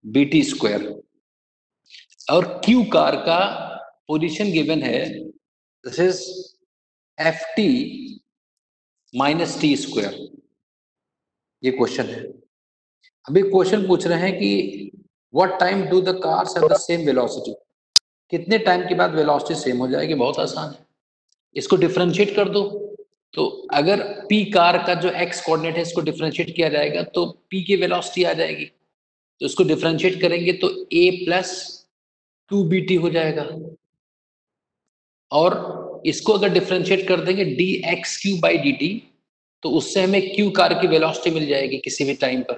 BT square, और Q car का position given है, this is F T minus T square. ये question है। अभी क्वेश्चन पूछ रहे हैं कि what time do the cars have the same velocity, कितने टाइम के बाद वेलोसिटी सेम हो जाएगी। बहुत आसान है, इसको डिफरेंशिएट कर दो। तो अगर पी कार का जो एक्स कोऑर्डिनेट है इसको डिफरेंशिएट किया जाएगा तो पी की वेलोसिटी आ जाएगी, तो इसको डिफरेंशिएट करेंगे तो a प्लस 2bt हो जाएगा, और इसको अगर डिफरेंशिएट कर देंगे D x Q by D T, तो उससे हमें क्यू कार की वेलोसिटी मिल जाएगी किसी भी टाइम पर,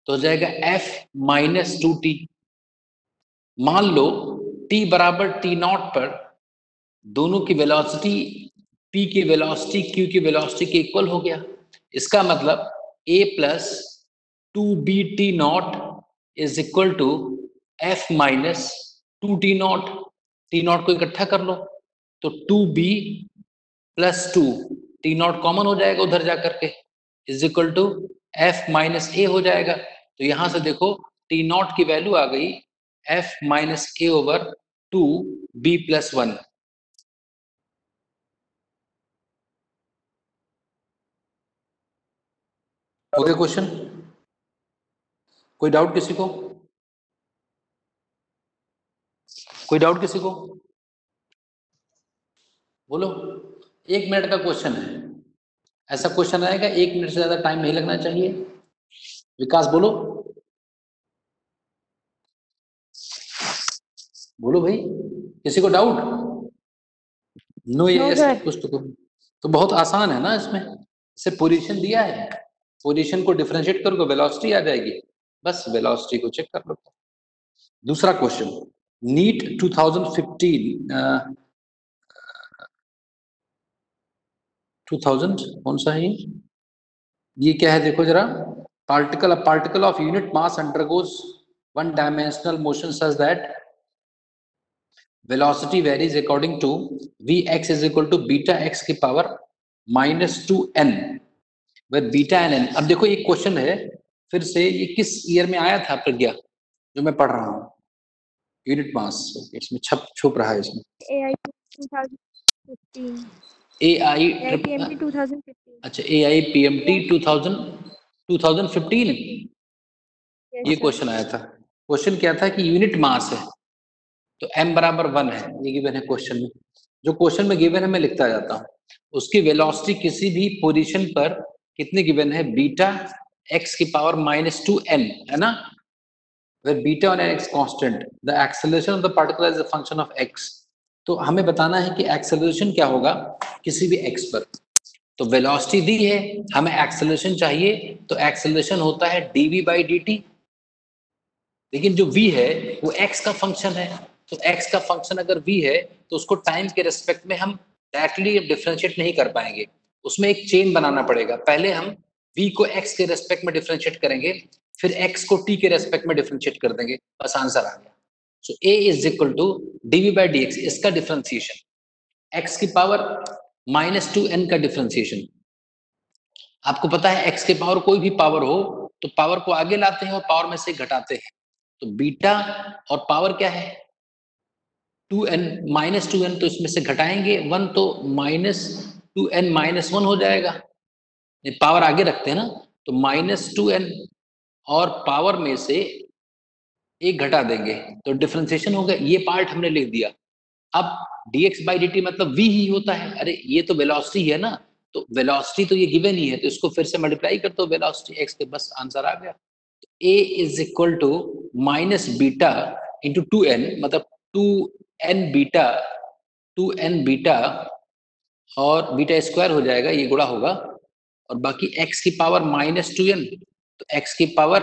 तो हो जाएगा f माइनस 2t। मान लो t बराबर टी नॉट पर दोनों की वेलोसिटी p की वेलोसिटी q की वेलोसिटी के इक्वल हो गया। इसका मतलब a plus 2bt naught is equal to f minus 2t naught. T naught को इकट्ठा कर लो तो 2b plus 2, T not common हो जाएगा उधर जाकर के, is equal to f minus a हो जाएगा। तो यहां से देखो टी नॉट की वैल्यू आ गई f minus a over 2b plus 1। हो गया क्वेश्चन? कोई डाउट किसी को? कोई डाउट किसी को? बोलो। 1 मिनट का क्वेश्चन है, ऐसा क्वेश्चन आएगा 1 मिनट से ज्यादा टाइम नहीं लगना चाहिए। विकास बोलो, बोलो भाई, किसी को डाउट? नो यस कुछ तो बहुत आसान है ना, इसमें से पोजीशन दिया है, पोजीशन को डिफरेंशिएट करोगे वेलोसिटी आ जाएगी, बस वेलोसिटी को चेक कर लो। दूसरा क्वेश्चन, नीट 2015 2000 कौन सा है ये क्या है देखो जरा। Particle of unit mass undergoes one dimensional motion such that velocity varies according to Vx is equal to beta x की power -2n, where beta and n। अब देखो ये क्वेश्चन है फिर से, ये किस ईयर में आया था प्रज्ञा, जो मैं पढ़ रहा हूँ? यूनिट मास इसमें छुप रहा है इसमें। AI 2015। AIPMT 2015। अच्छा, AIPMT 2015 ये क्वेश्चन आया था। क्वेश्चन क्या था कि यूनिट मास है तो m बराबर 1 है, ये गिवन है क्वेश्चन में। जो क्वेश्चन में गिवन है मैं लिखता जाता हूँ। उसकी वेलोसिटी किसी भी पोजीशन पर कितनी गिवन है, बीटा x की पावर -2n है ना, where beta and x constant, the acceleration of the particle is a function of x। तो हमें बताना है कि एक्सेलरेशन क्या होगा किसी भी x पर। तो वेलोसिटी दी है, हमें एक्सेलरेशन चाहिए, तो एक्सेलरेशन होता है dv बाई dt, लेकिन जो v है वो x का फंक्शन है। तो x का फंक्शन अगर v है तो उसको टाइम के रेस्पेक्ट में हम डायरेक्टली डिफरेंशिएट नहीं कर पाएंगे, उसमें एक चेन बनाना पड़ेगा। पहले हम v को x के रेस्पेक्ट में डिफरेंशिएट करेंगे, फिर x को t के रेस्पेक्ट में डिफरेंशिएट कर देंगे, बस आंसर आ गया। So a is equal to dv by dx, इसका डिफरेंशिएशन, x की पावर -2n का डिफरेंशिएशन। आपको पता है x के पावर कोई भी पावर हो तो पावर को आगे लाते हैं और पावर में से घटाते हैं, तो बीटा और पावर क्या है 2n -2n, तो इसमें से घटाएंगे 1 तो -2n -1 हो जाएगा, पावर आगे रखते हैं ना, तो -2n और पावर में से एक घटा देंगे तो डिफरेंशिएशन हो गया। ये पार्ट हमने लिख दिया। अब dx बाई dt मतलब v ही होता है, अरे ये तो वेलोसिटी है ना, तो वेलोसिटी तो ये गिवन ही है, तो इसको फिर से मल्टीप्लाई कर दो वेलोसिटी x के, बस आंसर आ गया। a is equal to minus beta into 2n, मतलब 2n बीटा और बीटा स्क्वायर हो जाएगा, ये गुणा होगा, और बाकी x की पावर -2n, तो x की पावर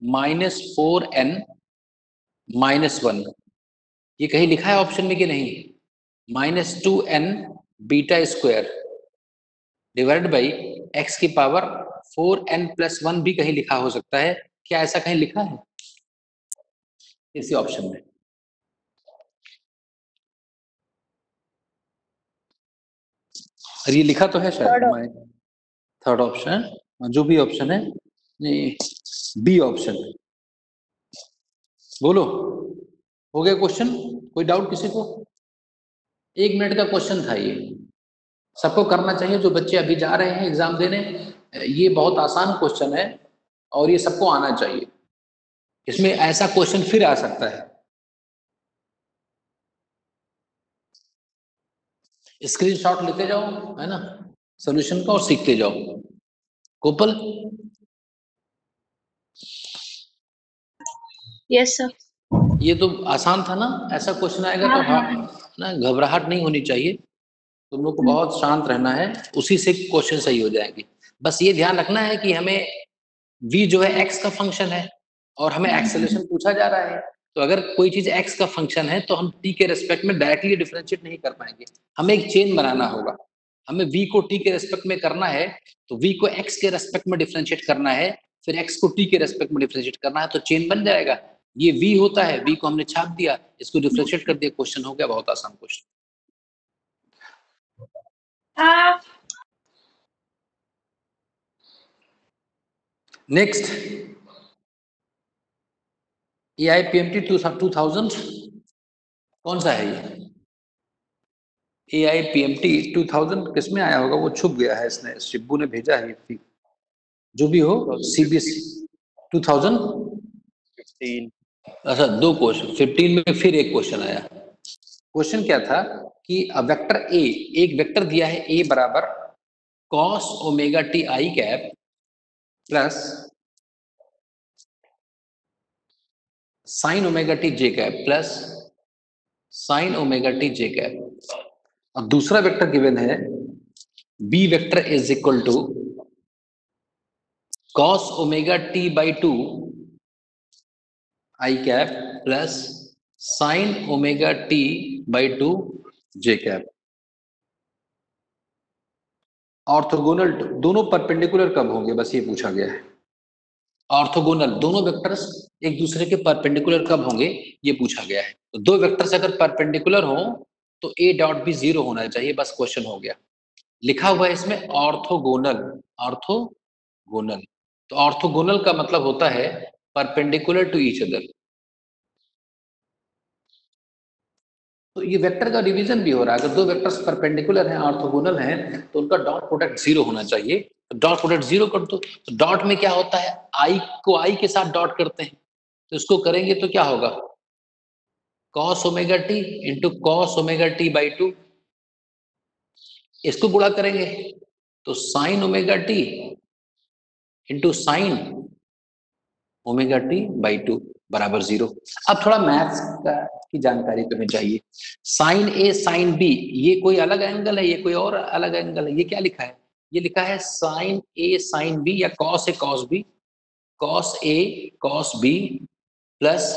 -4n -1। ये कहीं लिखा है ऑप्शन में कि नहीं? -2n beta square divide by x की पावर 4n + 1 भी कहीं लिखा हो सकता है, क्या ऐसा कहीं लिखा है इसी ऑप्शन में? और ये लिखा तो है शायद, थर्ड ऑप्शन, जो भी ऑप्शन है, बी ऑप्शन है। बोलो, हो गया क्वेश्चन? कोई डाउट किसी को? 1 मिनट का क्वेश्चन था ये, सबको करना चाहिए। जो बच्चे अभी जा रहे हैं एग्जाम देने, ये बहुत आसान क्वेश्चन है और ये सबको आना चाहिए। इसमें ऐसा क्वेश्चन फिर आ सकता है। स्क्रीनशॉट लेते जाओ, है ना, सॉल्यूशन का, और सीखते जाओ। कोपल? Yes sir. ये तो आसान था ना? ऐसा क्वेश्चन आएगा तो ना घबराहट नहीं होनी चाहिए, तुम लोग को बहुत शांत रहना है, उसी से क्वेश्चन सही हो जाएंगे। बस ये ध्यान रखना है कि हमें v जो है x का फंक्शन है और हमें एक्सेलरेशन पूछा जा रहा है, तो अगर कोई चीज x का फंक्शन है तो हम t के रेस्पेक्ट में डायरेक्टली डिफरेंशिएट नहीं कर पाएंगे, हमें एक चेन बनाना होगा। हमें v को t के रेस्पेक्ट में करना है तो v को x के रेस्पेक्ट में डिफरेंशिएट करना है, फिर x को t के रेस्पेक्ट में डिफरेंशिएट करना है, तो चेन बन जाएगा। ये v होता है, v को हमने छाप दिया, इसको डिफरेंशिएट कर दिया, क्वेश्चन हो गया, बहुत आसान क्वेश्चन। नेक्स्ट, AIPMT 2000 कौन सा है ये? AIPMT 2000 किसमें आया होगा? वो छुप गया है, इसने, शिब्बू ने भेजा है ये, जो भी हो। CBSE 2015। अच्छा, 2 क्वेश्चन, 15 में फिर एक क्वेश्चन आया। क्वेश्चन क्या था कि वेक्टर ए, एक वेक्टर दिया है ए बराबर cos omega T I cap plus sine omega T J cap plus sine omega T J cap, और दूसरा वेक्टर गिवन है B vector is equal to cos omega T by 2 I cap plus sine omega T by 2 J cap. Orthogonal दोनों perpendicular कब होंगे, बस ये पूछा गया है। ऑर्थोगोनल दोनों वेक्टर्स एक दूसरे के परपेंडिकुलर कब होंगे, ये पूछा गया है। तो दो वेक्टर्स अगर परपेंडिकुलर हो तो ए डॉट भी 0 होना चाहिए, बस क्वेश्चन हो गया। लिखा हुआ है इसमें ऑर्थोगोनल, ऑर्थोगोनल, तो ऑर्थोगोनल का मतलब होता है परपेंडिकुलर टू ईच अदर। तो ये वेक्टर का डिवीजन भी हो रहा है, अगर दो वेक्टर्स परपेंडिकुलर हैं, ऑर्थोगोनल हैं, तो उनका डॉट प्रोडक्ट 0 होना चाहिए। तो डॉट प्रोडक्ट 0 कर दो, तो डॉट में क्या होता है, आई को आई के साथ डॉट करते हैं, तो इसको करेंगे तो क्या होगा, cos omega T into cos omega T by 2, इसको गुणा करेंगे तो sign omega T into sine omega T by 2 बराबर 0। अब थोड़ा मैथ्स की जानकारी तुम्हें चाहिए। साइन ए साइन बी, ये कोई अलग एंगल है, ये कोई और अलग एंगल है, ये क्या लिखा है, ये लिखा है साइन ए साइन बी, या cos A cos B, cos A cos B plus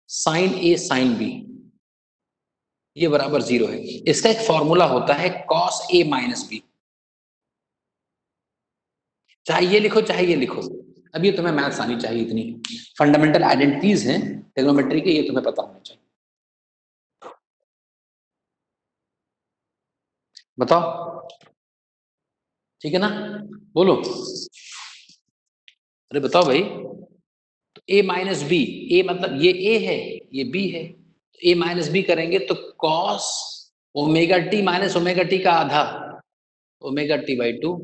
sign A sine B, ये बराबर 0 है। इसका एक फॉर्मूला होता है कॉस ए माइनस बी, चाहे ये लिखो चाहे ये लिखो। अब ये तुम्हें मैथ्स आनी चाहिए, इतनी फंडामेंटल आइडेंटिटीज हैं ट्रिग्नोमेट्री के, ये तुम्हें पता होना चाहिए। बताओ, ठीक है ना? बोलो, अरे बताओ भाई। तो ए माइनस बी, ए मतलब ये ए है, ये बी है, तो ए माइनस बी करेंगे तो cos omega T minus omega T का आधा, omega T by 2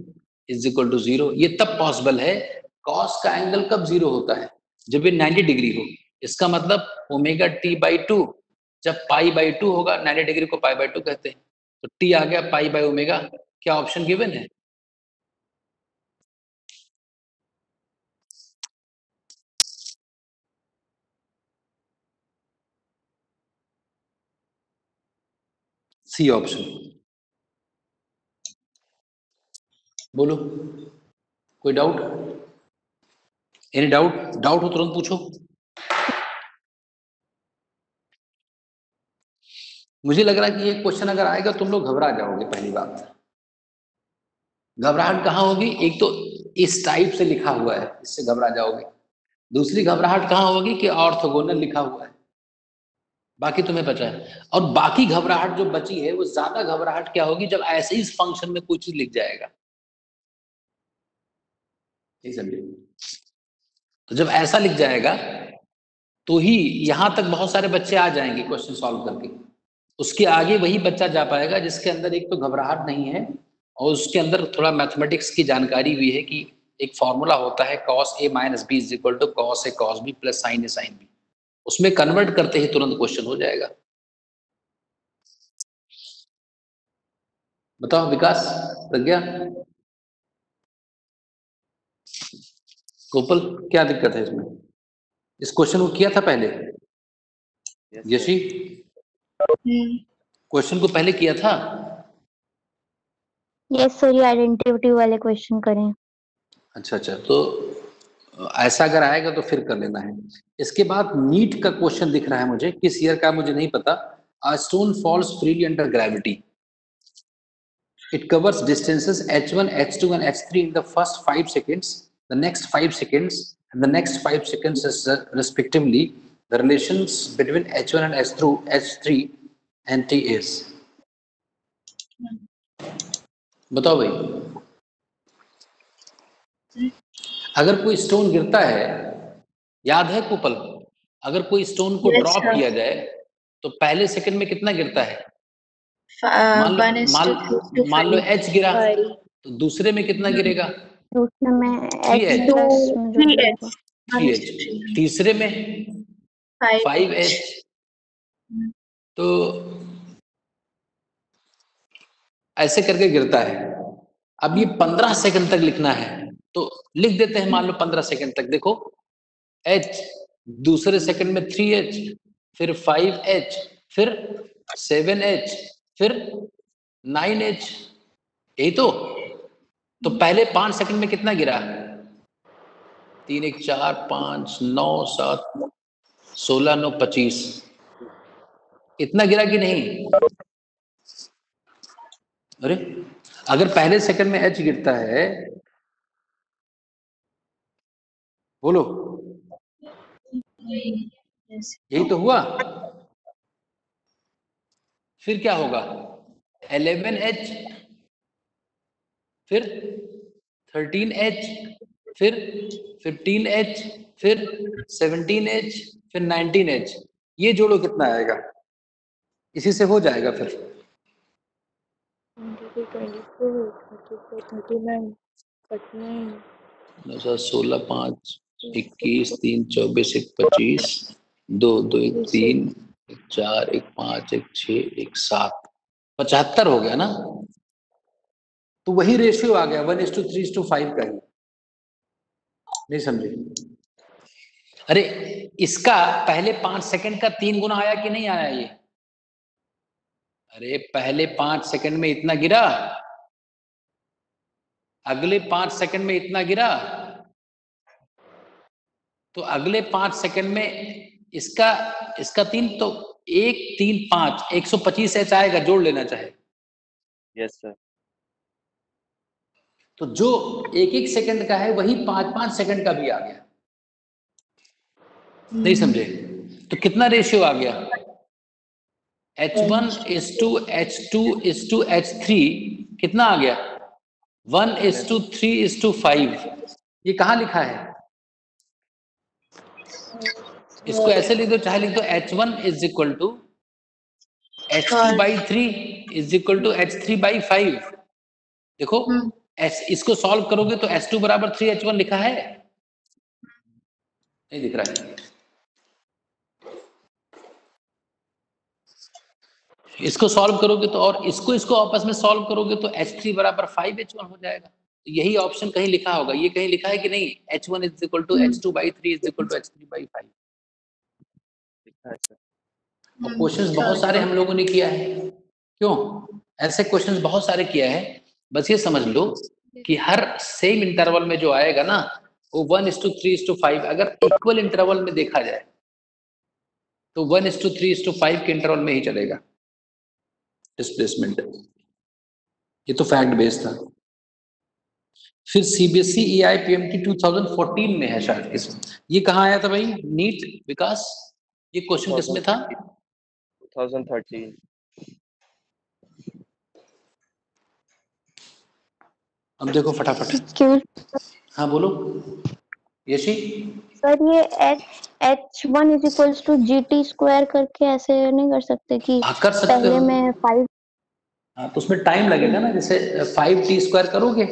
is equal to 0। ये तब पॉसिबल है, कॉस का एंगल कब 0 होता है, जब ये 90 डिग्री हो। इसका मतलब ओमेगा टी बाई 2 जब पाई बाई 2 होगा, 90 डिग्री को पाई बाई 2 कहते हैं, तो टी आ गया पाई बाई ओमेगा। क्या ऑप्शन गिवन है? C option. बोलो, कोई डाउट? Any doubt? डाउट हो तुरंत पूछो। मुझे लग रहा है कि ये क्वेश्चन अगर आएगा तुम लोग घबरा जाओगे। पहली बात, घबराहट कहाँ होगी, एक तो इस टाइप से लिखा हुआ है, इससे घबरा जाओगे। दूसरी घबराहट कहाँ होगी कि ऑर्थोगोनल लिखा हुआ है, बाकी तुम्हें पता है। और बाकी घबराहट जो बची है, वो ज्यादा घबराहट क्या होगी, जब ऐसे ही फंक्शन में कोई चीज लिख जाएगा, नहीं समझे? तो जब ऐसा लिख जाएगा तो ही यहाँ तक बहुत सारे बच्चे आ जाएंगे क्वेश्चन सॉल्व करके। उसके आगे वही बच्चा जा पाएगा जिसके अंदर एक तो घबराहट नहीं है और उसके अंदर थोड़ा मैथमेटिक्स की जानकारी भी है कि एक फॉर्मूला होता है cos a minus B is equal to cos a cos b plus sin a sin b। उसमें कन्वर्ट करते ही तुरंत क्वेश्चन हो जाएगा। बताओ विकास, प्रज्ञा, गोपाल, क्या दिक्कत है इसमें? इस क्वेश्चन को किया था पहले? यशी, क्वेश्चन को पहले किया था? यस सर, ये आइडेंटिटी वाले क्वेश्चन करें। अच्छा अच्छा, तो ऐसा अगर आएगा तो फिर कर लेना है। इसके बाद नीट का क्वेश्चन दिख रहा है मुझे, किस ईयर का मुझे नहीं पता। A stone falls freely under gravity. It covers distances h1, h2 and h3 in the first 5 seconds, the next 5 seconds and the next 5 seconds respectively. The relations between h1 and h3 and t is. बताओ भाई, अगर कोई stone गिरता है, याद है कुपल, अगर कोई स्टोन को ड्रॉप किया जाए तो पहले सेकंड में कितना गिरता है? मान लो h गिरा, तो दूसरे में कितना गिरेगा? दूसरे में 3h, प्लस 3h, तीसरे में 5h। तो ऐसे करके गिरता है। अब ये 15 सेकंड तक लिखना है तो लिख देते हैं, मान लो 15 सेकंड तक। देखो h, दूसरे सेकंड में 3h, फिर 5h, फिर 7h, फिर 9h, यही तो पहले 5 सेकंड में कितना गिरा? 3 1 4 5 9 7 16 9 25, इतना गिरा कि नहीं? अरे अगर पहले सेकंड में h गिरता है, बोलो, यही तो हुआ। फिर क्या होगा? 11h, फिर 13h, फिर 15h, फिर 17h, फिर 19h। ये जोड़ो कितना आएगा? इसी से हो जाएगा फिर। 16 5 21 3 24 1 25 2 2 1 3 1 4 1 5 1 6 1 7 75 हो गया ना? तो वही रेशियो आ गया 1:3:5 का ही। नहीं समझे? अरे इसका पहले 5 सेकंड का 3 गुना आया कि नहीं आया ये? अरे पहले 5 सेकंड में इतना गिरा, अगले 5 सेकंड में इतना गिरा, तो अगले 5 सेकंड में इसका 3, तो 1 3 5 125h आएगा, जोड़ लेना चाहे। Yes sir. तो जो 1 1 सेकंड का है वही 5 5 सेकंड का भी आ गया। नहीं समझे? तो कितना रेशियो आ गया? H1:H2:H3 कितना आ गया? 1:3:5। ये कहाँ लिखा है? इसको ऐसे लिख दो, चाहे लिख दो H1 is equal to H2/3 is equal to H3/5। देखो इसको सॉल्व करोगे तो H2 बराबर 3H1 लिखा है, नहीं दिख रहा है? इसको सॉल्व करोगे तो, और इसको आपस में सॉल्व करोगे तो H3 बराबर 5H1 हो जाएगा। तो यही ऑप्शन कहीं लिखा होगा। ये कहीं लिखा है कि नहीं? H1 is equal to H2/3 is equal to H3/5। और क्वेश्चंस बहुत सारे हम लोगों ने किया है। क्यों? ऐसे क्वेश्चंस बहुत सारे किया है। बस ये समझ लो कि हर सेम इंटरवल में जो आएगा ना, वो 1:3:5 अगर इक्वल इंटरवल में देखा जाए तो 1:3:5 के इंटरवल में ही चलेगा डिस्प्लेसमेंट। ये तो फैक्ट बेस था। फिर सीबीएसई EIPMT 2014 में है शायद। किसमें ये कहाँ आया था भाई? नीट विकास, ये क्वेश्चन किसमें था? 2013। अब देखो फटाफट। हाँ बोलो। यशी सर ये H1 is equals to GT square करके ऐसे नहीं कर सकते कि कर सकते पहले हो। मैं 5। हाँ, तो उसमें टाइम लगेगा ना, जैसे 5t स्क्वायर करोगे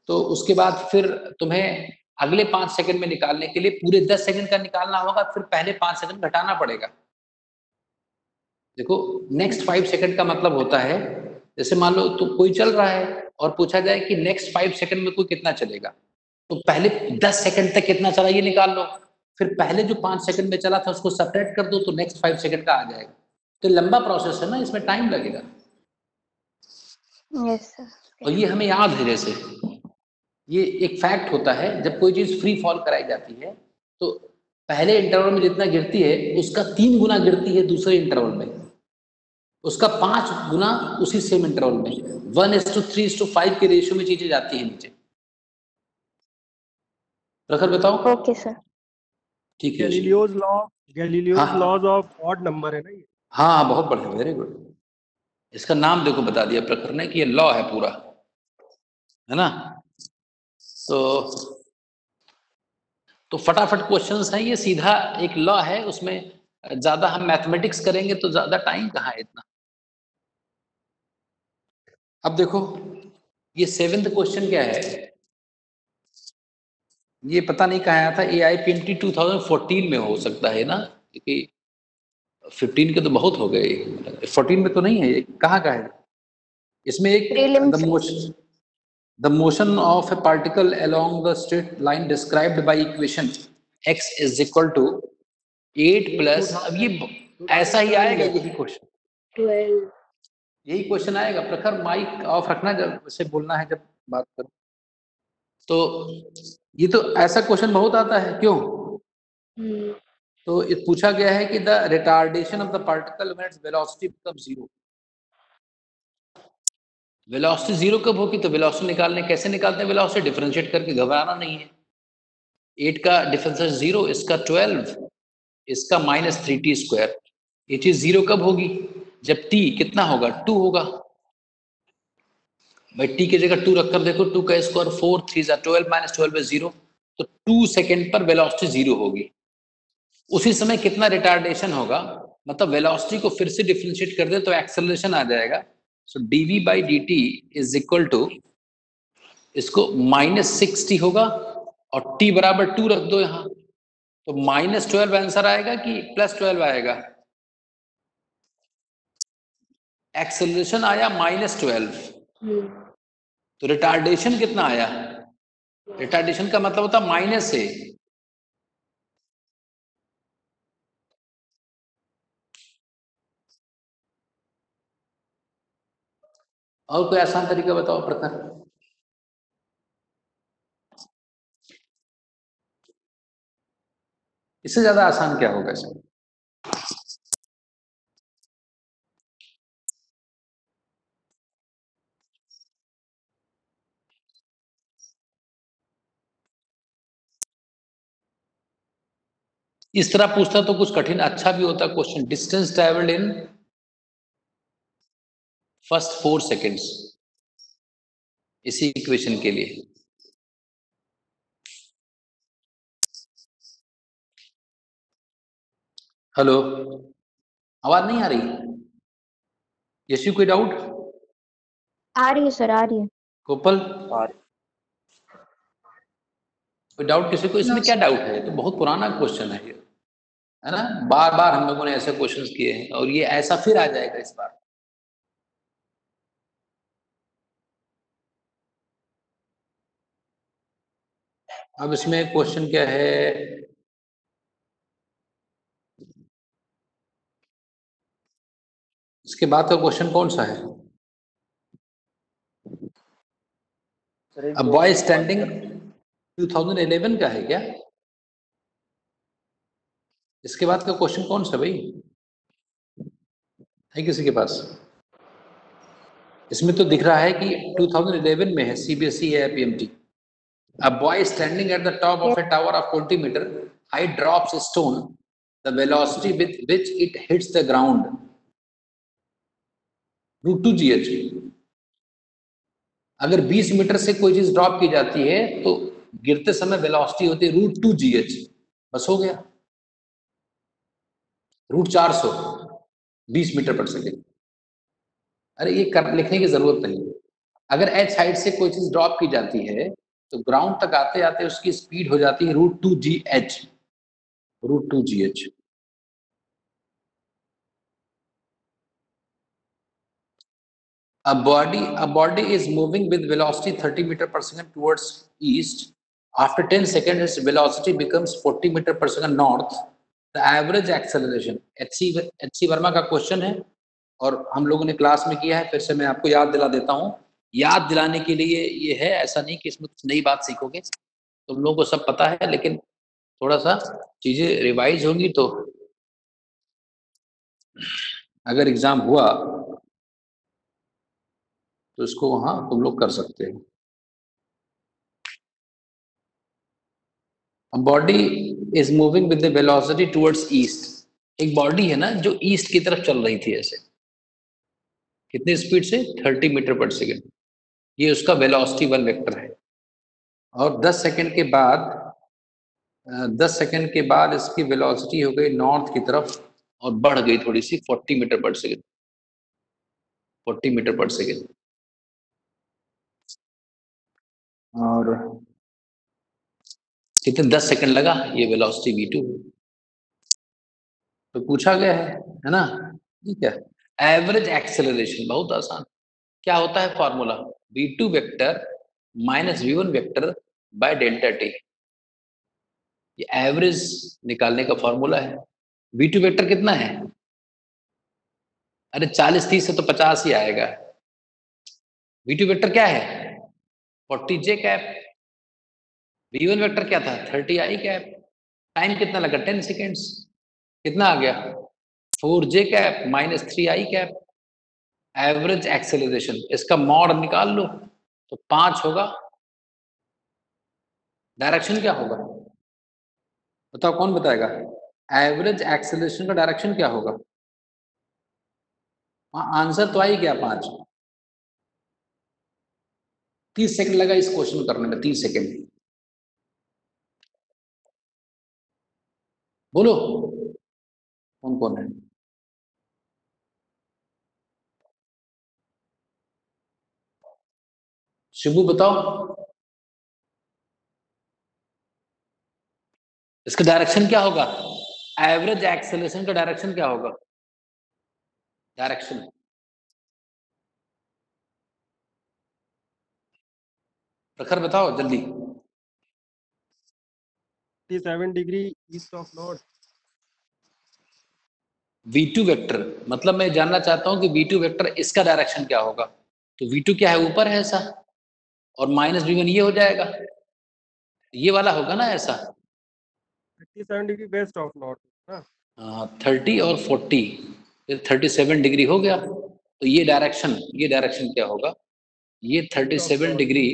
तो उसके बाद फिर तुम्हें अगले 5 सेकंड में निकालने के लिए पूरे 10 सेकंड का निकालना होगा, फिर पहले 5 सेकंड घटाना पड़ेगा। देखो नेक्स्ट 5 सेकंड का मतलब होता है, जैसे मान लो तो कोई चल रहा है और पूछा जाए कि नेक्स्ट 5 सेकंड में कोई कितना चलेगा, तो पहले 10 सेकंड तक कितना चला ये निकाल लो, फिर पहले जो 5 सेकंड में चला था उसको सब्ट्रैक्ट कर दो तो नेक्स्ट 5 सेकंड का आ जाएगा। तो लंबा प्रोसेस है ना, इसमें टाइम लगेगा। Yes sir. और ये हमें याद है, जैसे ये एक फैक्ट होता है, जब कोई चीज फ्री फॉल कराई जाती है तो पहले इंटरवल में जितना गिरती है उसका 3 गुना गिरती है दूसरे इंटरवल में, उसका 5 गुना उसी सेम इंटरवल में, 1:3:5 के रेशियो में चीजें जाती है नीचे। प्रखर बताओ। Okay sir. ठीक है। गैलीलियोज हाँ लॉज ऑफ ऑड नंबर है ना ये। हाँ, बहुत बढ़िया, वेरी गुड। इसका नाम देखो बता दिया प्रखर ने कि ये लॉ है पूरा, है ना। तो फटाफट क्वेश्चंस हैं, ये सीधा एक लॉ है, उसमें ज्यादा हम मैथमेटिक्स करेंगे तो ज्यादा टाइम कहाँ है इतना। अब देखो ये 7th क्वेश्चन क्या है, ये पता नहीं कहाँ आया था, AIPMT 2014 में हो सकता है ना, क्योंकि 15 के तो बहुत हो गए, 14 में तो नहीं है, ये कहाँ का है। इसमें एक prelims. the motion of a particle along the straight line described by equation x is equal to 8 plus, अब ये ऐसा ही आएगा, यही क्वेश्चन 12। यही क्वेश्चन आएगा। प्रखर माइक ऑफ रखना जब से बोलना है, जब बात करो तो ये तो ऐसा क्वेश्चन बहुत आता है, क्यों। तो ये पूछा गया है कि the retardation of the particle when its velocity become 0। Velocity 0 कब होगी, तो वेलोसिटी निकालने कैसे निकालते हैं, वेलोसिटी डिफरेंशिएट करके, घबराना नहीं है। 8 का डिफरेंस है 0, इसका 12, इसका -3t स्क्वायर। ये चीज 0 कब होगी, जब t कितना होगा, 2 होगा। भाई t की जगह 2 रखकर देखो, 2 का स्क्वायर 4, 3 जा 12, -12 है 0, तो 2 सेकेंड पर वेलोसिटी 0 होगी। उसी समय कितना रिटार्डेशन होगा, मतलब वेलोसिटी को फिर से डिफरेंशिएट कर दे तो एक्सेलरेशन आ जाएगा। सो dv/dt इज इक्वल टू, इसको -60 होगा और t बराबर 2 रख दो यहाँ, तो -12 आंसर आएगा कि +12 आएगा। एक्सेलरेशन आया -12, तो रिटार्डेशन कितना आया, रिटार्डेशन का मतलब होता माइनस है। और कोई आसान तरीका बताओ प्रखर। इससे ज्यादा आसान क्या होगा इसमें। इस तरह पूछता तो कुछ कठिन अच्छा भी होता question, distance travelled in first 4 seconds, इसी इक्वेशन के लिए। हेलो, आवाज नहीं आ रही, यशु कोई डाउट। आ रही है सर, आ रही है। गोपाल और कोई डाउट किसी को, इसमें क्या डाउट है, तो बहुत पुराना क्वेश्चन है ये, है ना, बार बार हम लोगों ने ऐसे क्वेश्चंस किए हैं और ये ऐसा फिर आ जाएगा इस बार। अब इसमें क्वेश्चन क्या है, इसके बाद का क्वेश्चन कौन सा है, अब बॉय स्टैंडिंग 2011 का है क्या, इसके बाद का क्वेश्चन कौन सा भाई है किसी के पास। इसमें तो दिख रहा है कि 2011 में है, CBSE है PMT। A boy standing at the top of a tower of 20 meter height drops a stone, the velocity with which it hits the ground √2 gh। अगर 20 मीटर से कोई चीज ड्रॉप की जाती है तो गिरते समय वेलोसिटी होती है √2gh, बस हो गया, √400, 20 मीटर पर सेकेंड। अरे ये लिखने की जरूरत नहीं है। अगर h हाइट से कोई चीज ड्रॉप की जाती है तो ग्राउंड तक आते आते उसकी स्पीड हो जाती है √2gh, √2gh। A body is moving with velocity 30 meter per second towards east. After 10 seconds, its velocity becomes 40 meter per second north. The average acceleration, HC Verma का क्वेश्चन है और हम लोगों ने क्लास में किया है, फिर से मैं आपको याद दिला देता हूँ। याद दिलाने के लिए ये है, ऐसा नहीं कि इसमें कुछ नई बात सीखोगे, तुम लोगों को सब पता है, लेकिन थोड़ा सा चीजें रिवाइज होंगी तो अगर एग्जाम हुआ तो इसको वहां तुम लोग कर सकते हो। Body is moving with the velocity towards east. एक बॉडी है ना जो ईस्ट की तरफ चल रही थी ऐसे, कितनी स्पीड से? 30 मीटर पर सेकेंड। ये उसका वेलोसिटी 1 वेक्टर है। और 10 सेकेंड के बाद इसकी वेलोसिटी हो गई नॉर्थ की तरफ और बढ़ गई थोड़ी सी 40 metre per second, 40 metre per second. और कितने 10 सेकंड लगा, ये वेलोसिटी v2 तो पूछा गया है ना। ठीक है, एवरेज एक्सेलरेशन बहुत आसान, क्या होता है formula? v2 vector minus v1 vector by delta T, ये एवरेज निकालने का फॉर्मूला है। v2 वेक्टर कितना है? अरे 40-30 से तो 50 ही आएगा। v2 वेक्टर क्या है? 40j cap. v1 वेक्टर क्या था? 30i cap. टाइम कितना लगा? 10 सेकेंड्स। कितना आ गया? 4j cap minus 3i cap. Average acceleration, इसका मॉड निकाल लो तो 5 होगा। डायरेक्शन क्या होगा बताओ, कौन बताएगा? एवरेज एक्सेलरेशन का डायरेक्शन क्या होगा? हाँ, आंसर तो आई गया 5। 30 सेकंड लगा इस क्वेश्चन करने में, 30 सेकंड। बोलो कौन कौन है? शिबू बताओ, इसका डायरेक्शन क्या होगा? एवरेज एक्सेलरेशन का डायरेक्शन क्या होगा? डायरेक्शन प्रखर बताओ जल्दी। 37 degree east of north. v2 vector, मतलब मैं जानना चाहता हूं कि v2 वेक्टर इसका डायरेक्शन क्या होगा। तो v2 क्या है? ऊपर है ऐसा, और माइनस v1 ये हो जाएगा, ये वाला होगा ना ऐसा। 37 डिग्री वेस्ट ऑफ नॉर्थ ना। 30 और 40, 37 डिग्री हो गया। तो ये डायरेक्शन क्या होगा? ये 37 डिग्री,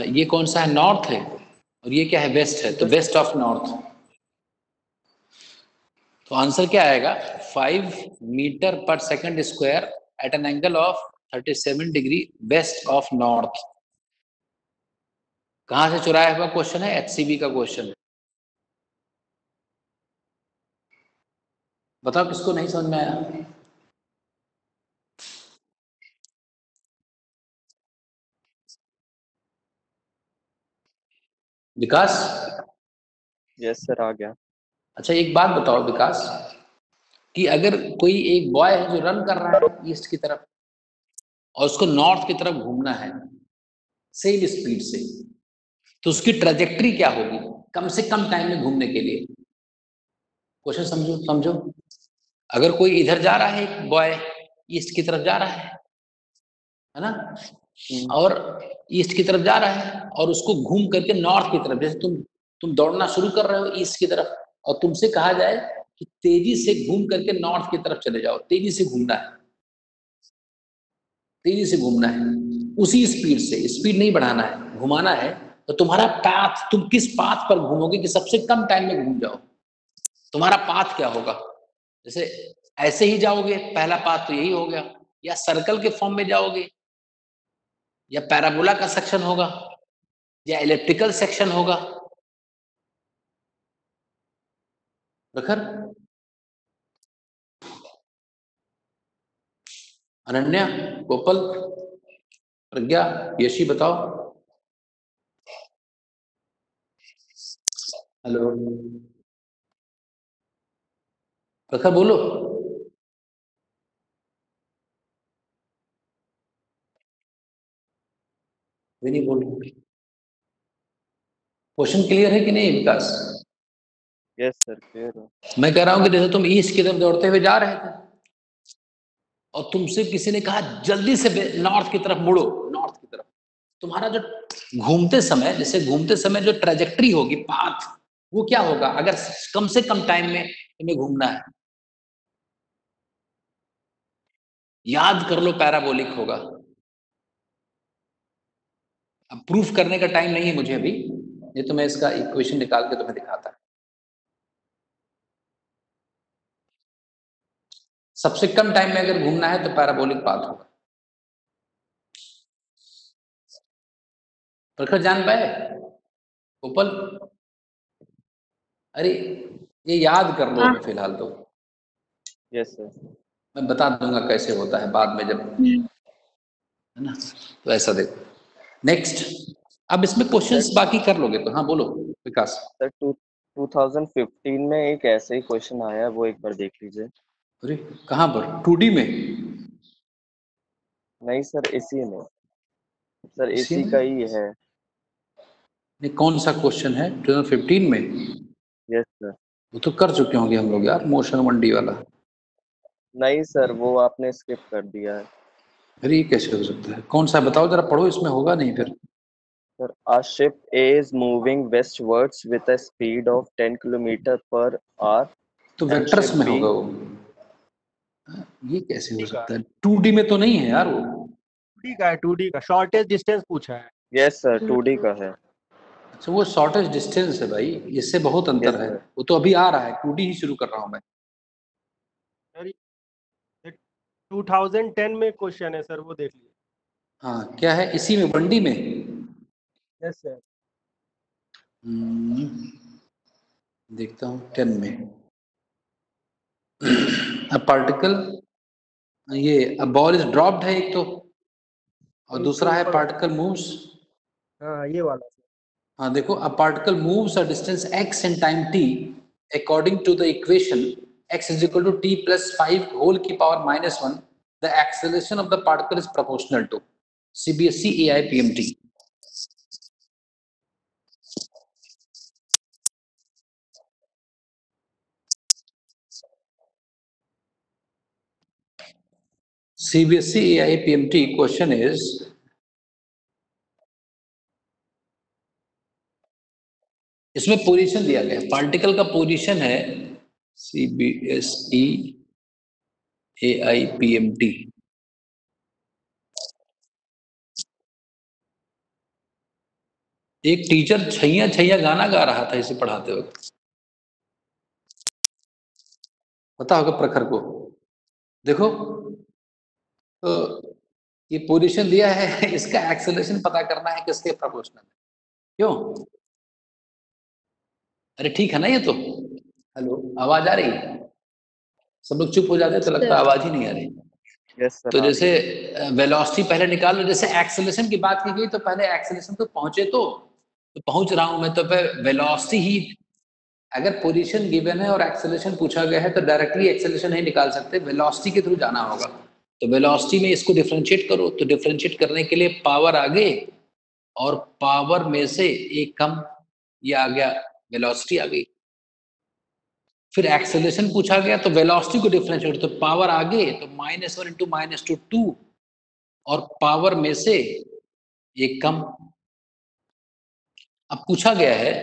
ये कौन सा है? नॉर्थ है, और ये क्या है? वेस्ट है, तो वेस्ट ऑफ नॉर्थ। तो आंसर क्या आएगा? 5 metre per second square at an angle of 37 degree west of north. कहां से चुराया हुआ क्वेश्चन है? HCB का क्वेश्चन है। बताओ किसको नहीं समझ में आया? विकास? यस सर, आ गया। अच्छा एक बात बताओ विकास, कि अगर कोई एक बॉय है जो रन कर रहा है ईस्ट की तरफ और उसको नॉर्थ की तरफ घूमना है सेम स्पीड से, तो उसकी ट्रेजेक्ट्री क्या होगी कम से कम टाइम में घूमने के लिए? क्वेश्चन समझो। अगर कोई इधर जा रहा है, एक बॉय ईस्ट की तरफ जा रहा है ना, और ईस्ट की तरफ जा रहा है और उसको घूम करके नॉर्थ की तरफ, जैसे तुम दौड़ना शुरू कर रहे हो ईस्ट की तरफ और तुमसे कहा जाए कि तेजी से घूम करके नॉर्थ की तरफ चले जाओ, तेजी से घूमना है, तेजी से घूमना है, उसी स्पीड से, स्पीड नहीं बढ़ाना है, घुमाना है। तो तुम्हारा पाथ, तुम किस पाथ पर घूमोगे कि सबसे कम टाइम में घूम जाओ? तुम्हारा पाथ क्या होगा? जैसे ऐसे ही जाओगे, पहला पाथ तो यही हो गया, या सर्कल के फॉर्म में जाओगे, या पैराबोला का सेक्शन होगा, या इलेक्ट्रिकल सेक्शन होगा? प्रखर, अनन्या, गोपाल, प्रज्ञा, यशी बताओ। हेलो प्रखर बोलो। वे नहीं बोल रहे। क्वेश्चन क्लियर है कि नहीं विकास? यस सर, क्लियर है। मैं कह रहा हूं कि जैसे तुम ईस्ट की तरफ दौड़ते हुए जा रहे थे और तुमसे किसी ने कहा जल्दी से नॉर्थ की तरफ मुड़ो, नॉर्थ की तरफ, तुम्हारा जो घूमते समय, जैसे घूमते समय जो ट्रेजेक्ट्री होगी, पाथ, वो क्या होगा? अगर कम से कम टाइम में तुम्हें घूमना है, याद कर लो, पैराबोलिक होगा। अब प्रूफ करने का टाइम नहीं है मुझे अभी, ये तो मैं इसका इक्वेशन निकाल के तुम्हें दिखाता। सबसे कम टाइम में अगर घूमना है तो पैराबोलिक पाथ होगा। प्रखर जान पाए? गोपाल, अरे ये याद कर लो अभी फिलहाल तो। Yes sir. मैं बता दूंगा कैसे होता है बाद में, जब, है ना? तो ऐसा देखो। नेक्स्ट, अब इसमें क्वेश्चंस बाकी कर लोगे तो। हाँ बोलो विकास। सर 2015 में एक ऐसे ही क्वेश्चन आया है, वो एक बार देख लीजिए। अरे कहाँ पर? 2D में? नहीं सर, इसी में सर, इसी इसी में? का ही है। नहीं, कौन सा क्वेश्चन है 2015 में? Yes sir. वो तो कर चुके होंगे हम लोग यार, मोशन मंडी वाला। नहीं सर, वो आपने स्किप कर दिया है। अरे ये कैसे हो सकता है? कौन सा बताओ जरा, पढ़ो, इसमें होगा नहीं फिर। Sir, a ship is moving westwards with a speed of 10 kilometre per hour तो and वेक्टर्स ship में B। होगा वो। ये कैसे हो ठीक है, सकता है? 2D में तो नहीं है यार वो। 2D का है, 2D का शॉर्टेस्ट डिस्टेंस पूछा है। यस सर, 2D का है। अच्छा, वो शॉर्टेस्ट डिस्टेंस है भाई, इससे बहुत अंतर यस है। सर। वो तो अभी आ रहा है, 2D ही शुरू कर रहा हूं मैं। सर ये 2010 में क्वेश्चन है सर, वो देख लीजिए। हाँ क्या है इसी में, 1D में? Yes sir. देखता हूँ 10 में। अ पार्टिकल, ये अ बॉल इज ड्रॉप्ड है एक तो, और इसके दूसरा है ऊपर, पार्टिकल मूव्स। हाँ ये वाला सर। हाँ देखो, a particle moves a distance x in time t according to the equation x is equal to t plus 5 whole की power minus 1, the acceleration of the particle is proportional to CBSE AI PMT। CBSE AI PMT question is, इसमें position दिया गया, particle का position है CBSE AI PMT। एक teacher Chaiyya Chaiyya गाना गा रहा था इसे पढ़ाते वक्त, पता होगा प्रखर को। देखो तो ये पोजीशन दिया है, इसका एक्सेलरेशन पता करना है किसके प्रोपोर्शनल है। क्यों? अरे ठीक है ना ये तो। हेलो, आवाज आ रही है? सब लोग चुप हो जाते तो लगता है आवाज ही नहीं आ रही। यस सर, तो आ रही जैसे है। वेलोसिटी पहले निकाल लो, जैसे एक्सेलरेशन की बात की गई तो पहले एक्सेलरेशन तो पहुंचे, तो पहुंच रहा हूं मैं, तो वेलोसिटी ही, अगर पोजीशन गिवन है और एक्सेलरेशन पूछा गया है तो डायरेक्टली एक्सेलरेशन नहीं निकाल सकते, वेलोसिटी के थ्रू जाना होगा। तो वेलोसिटी में इसको डिफरेंशिएट करो, तो डिफरेंशिएट करने के लिए पावर आगे और पावर में से एक कम, ये आ गया, वेलोसिटी आ गई। फिर एक्सेलरेशन पूछा गया तो वेलोसिटी को डिफरेंशिएट, तो पावर आगे, तो -1 इंटू -2 2, और पावर में से एक कम। अब पूछा गया है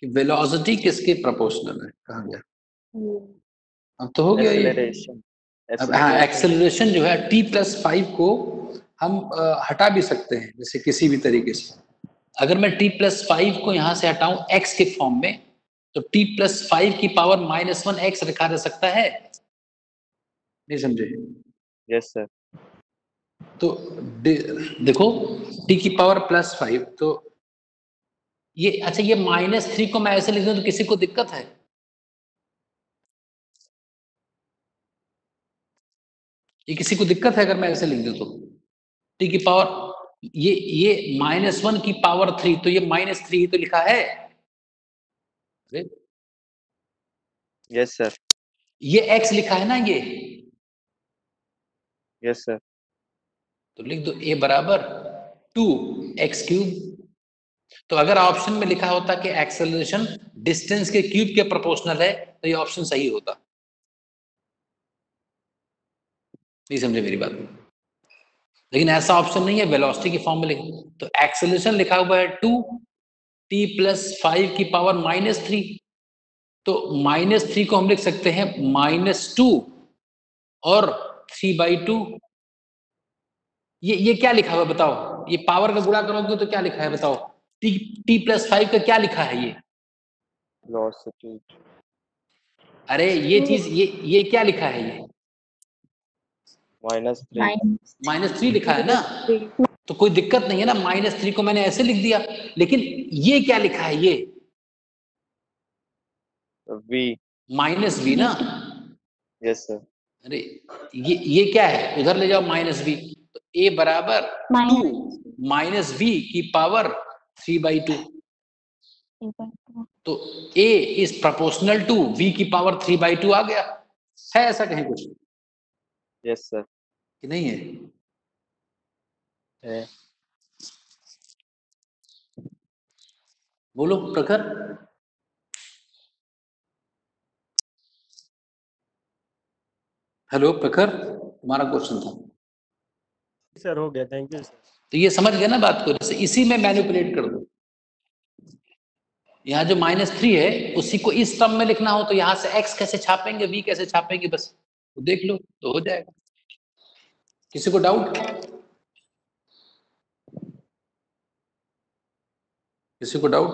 कि वेलोसिटी किसके प्रोपोर्शनल है, कहा गया। अब तो हो गया ये। एक्सेलरेशन। अब हाँ, एक्सेलरेशन जो है t+5 को हम हटा भी सकते हैं, जैसे किसी भी तरीके से। अगर मैं t+5 को यहाँ से हटाऊं x के फॉर्म में, तो t+5 की पावर -1 x लिखा जा सकता है, नहीं समझे? Yes sir. तो देखो t की पावर +5, तो ये अच्छा, ये -3 को मैं ऐसे लिख दूं तो किसी को दिक्कत है? ये किसी को दिक्कत है अगर मैं ऐसे लिख दूं तो? टी की पावर ये -1 की पावर 3, तो ये -3 ही तो लिखा है। अरे यस सर। ये x लिखा है ना ये, यस सर। तो लिख दो a बराबर 2x³। तो अगर ऑप्शन में लिखा होता कि एक्सेलरेशन डिस्टेंस के क्यूब के प्रोपोर्शनल है तो ये ऑप्शन सही होता। नहीं समझे मेरी बात? लेकिन ऐसा ऑप्शन नहीं है, वेलोसिटी की फॉर्म में लिख, तो एक्सेलरेशन लिखा हुआ है 2t+5 की पावर -3, तो -3 को हम लिख सकते हैं -2 और 3/2। ये क्या लिखा हुआ है बताओ? ये पावर का गुणा करोगे तो क्या लिखा है बताओ? t+5 का क्या लिखा है ये? वेलोसिटी। अरे ये चीज, ये क्या लिखा है ये? -3। -3 लिखा है ना, तो कोई दिक्कत नहीं है ना, -3 को मैंने ऐसे लिख दिया। लेकिन ये क्या लिखा है ये? v। -v ना। Yes sir. अरे ये क्या है? उधर ले जाओ -v, तो a बराबर 2 -v की पावर 3/2। तो a is proportional to v की पावर 3/2 आ गया। है ऐसा कहीं कुछ यस सर। कि नहीं है? है। बोलो प्रखर। हेलो प्रखर, तुम्हारा क्वेश्चन था। सर हो गया, थैंक यू सर। तो ये समझ गए ना बात को? जैसे इसी में मैनिपुलेट कर दो। यहाँ जो -3 है उसी को इस टर्म में लिखना हो तो यहाँ से x कैसे छापेंगे, v कैसे छापेंगे, बस तो देख लो तो हो जाएगा। किसी को डाउट? किसी को डाउट?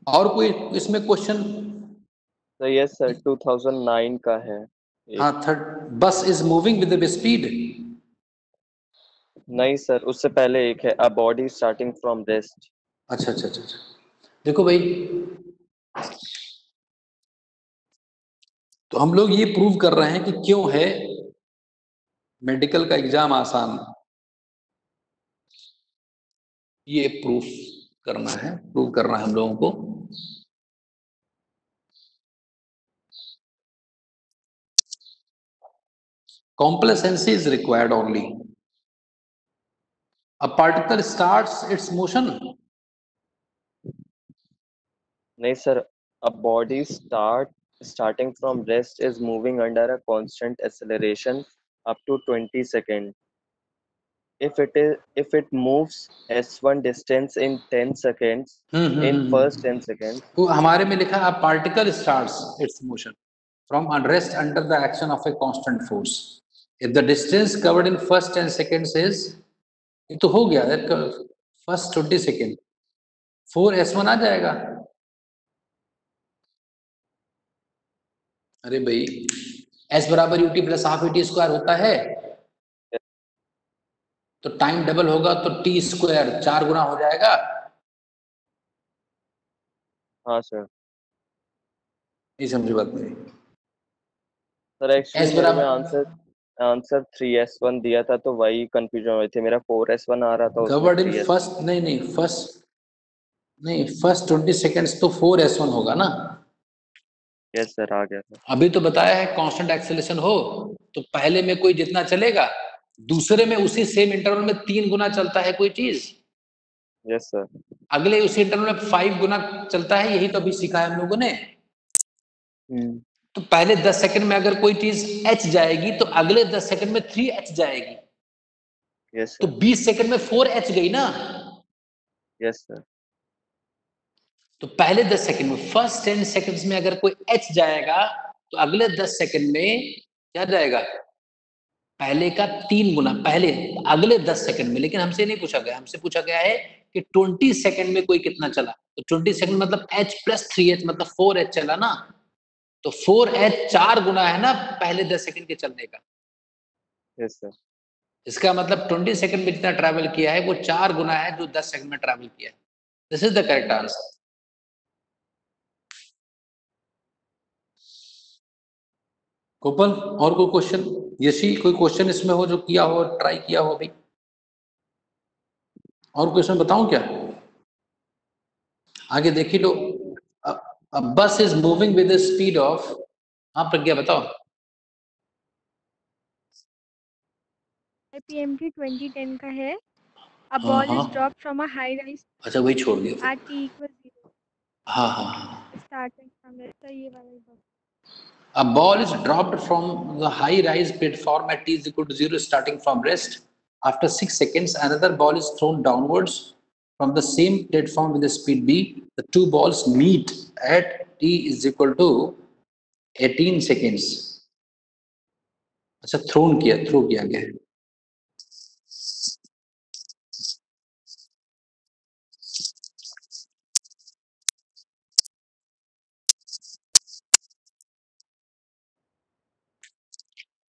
और कोई इसमें क्वेश्चन? तो यस सर 2009 का है। हाँ, बस is moving with the speed. नहीं सर, उससे पहले एक है a body starting from rest. अच्छा अच्छा अच्छा अच्छा, देखो भाई, तो हम लोग ये प्रूव कर रहे हैं कि क्यों है मेडिकल का एग्जाम आसान। ये प्रूफ करना है, प्रूव करना है हम लोगों को। Complacency is required only. A particle starts its motion. नहीं sir, a body starting from rest is moving under a constant acceleration up to 20 seconds. If it moves s1 distance in 10 seconds, in first 10 seconds. तो हमारे में लिखा a particle starts its motion from unrest under the action of a constant force. If the distance covered in first 10 seconds is, ये तो हो गया first 20 second, 4s1 आ जाएगा। अरे भाई s बराबर ut plus half at square होता है, तो टाइम डबल होगा तो t स्क्वायर 4 गुना हो जाएगा। हाँ सर। नहीं समझी बात मेरी? सर एक्चुअली मेरे में आंसर 3s1 दिया था तो वही कंफ्यूजन हुई थी, मेरा 4s1 आ रहा था कवर्ड इन उसमें फर्स्ट, नहीं फर्स्ट 20 सेकेंड्स तो 4s1 होगा ना। यस सर, आ गया था। अभी तो बताया है कांस्टेंट एक्सेलरेशन हो तो पहले में कोई जितना चलेगा दूसरे में उसी सेम इंटरवल में 3 गुना चलता है कोई चीज, यस सर। अगले उसी इंटरवल में 5 गुना चलता है। यही तो अभी सीखा है हम लोगों ने। तो पहले 10 सेकंड में अगर कोई चीज h जाएगी तो अगले 10 सेकंड में 3h जाएगी। यस तो 20 सेकंड में 4h गई ना। Yes sir. तो पहले 10 सेकंड में, फर्स्ट 10 सेकंड्स में अगर कोई h जाएगा तो अगले 10 सेकंड में क्या जाएगा? पहले का 3 गुना, पहले अगले 10 सेकंड में। लेकिन हमसे नहीं पूछा गया, हमसे पूछा गया है कि 20 सेकंड में कोई कितना चला। तो 20 सेकंड मतलब h प्लस 3h मतलब 4h चला ना। तो 4h 4 गुना है ना पहले 10 सेकंड के चलने का। Yes sir. इसका मतलब 20 सेकंड में जितना ट्रैवल किया है वो 4 गुना है जो 10 सेकंड में ट्रैवल किया है। This is the correct answer. Gopal और कोई क्वेश्चन? यशी कोई क्वेश्चन इसमें हो जो किया हो, ट्राई किया हो अभी? और क्वेश्चन बताऊं क्या? आगे देखी लो। बस is moving with the speed of, हाँ प्रज्ञा बताओ। PMT 2010 का है। A हाँ ball is हाँ, dropped from a high rise अच्छा वही छोड़ दिया फिर। at t equals 0, हाँ हाँ हाँ। starting from it. तो ये वाला ही box. A ball is dropped from the high-rise platform at t is equal to 0 starting from rest. After 6 seconds, another ball is thrown downwards from the same platform with the speed b. The two balls meet at t is equal to 18 seconds. अच्छा throw किया गया है।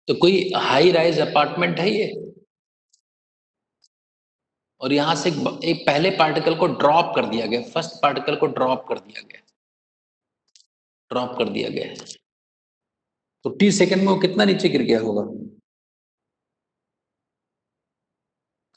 तो कोई high rise apartment है ये, और यहां से एक पहले पार्टिकल को ड्रॉप कर दिया गया, फर्स्ट पार्टिकल को ड्रॉप कर दिया गया है। तो टी सेकंड में वो कितना नीचे गिर गया होगा?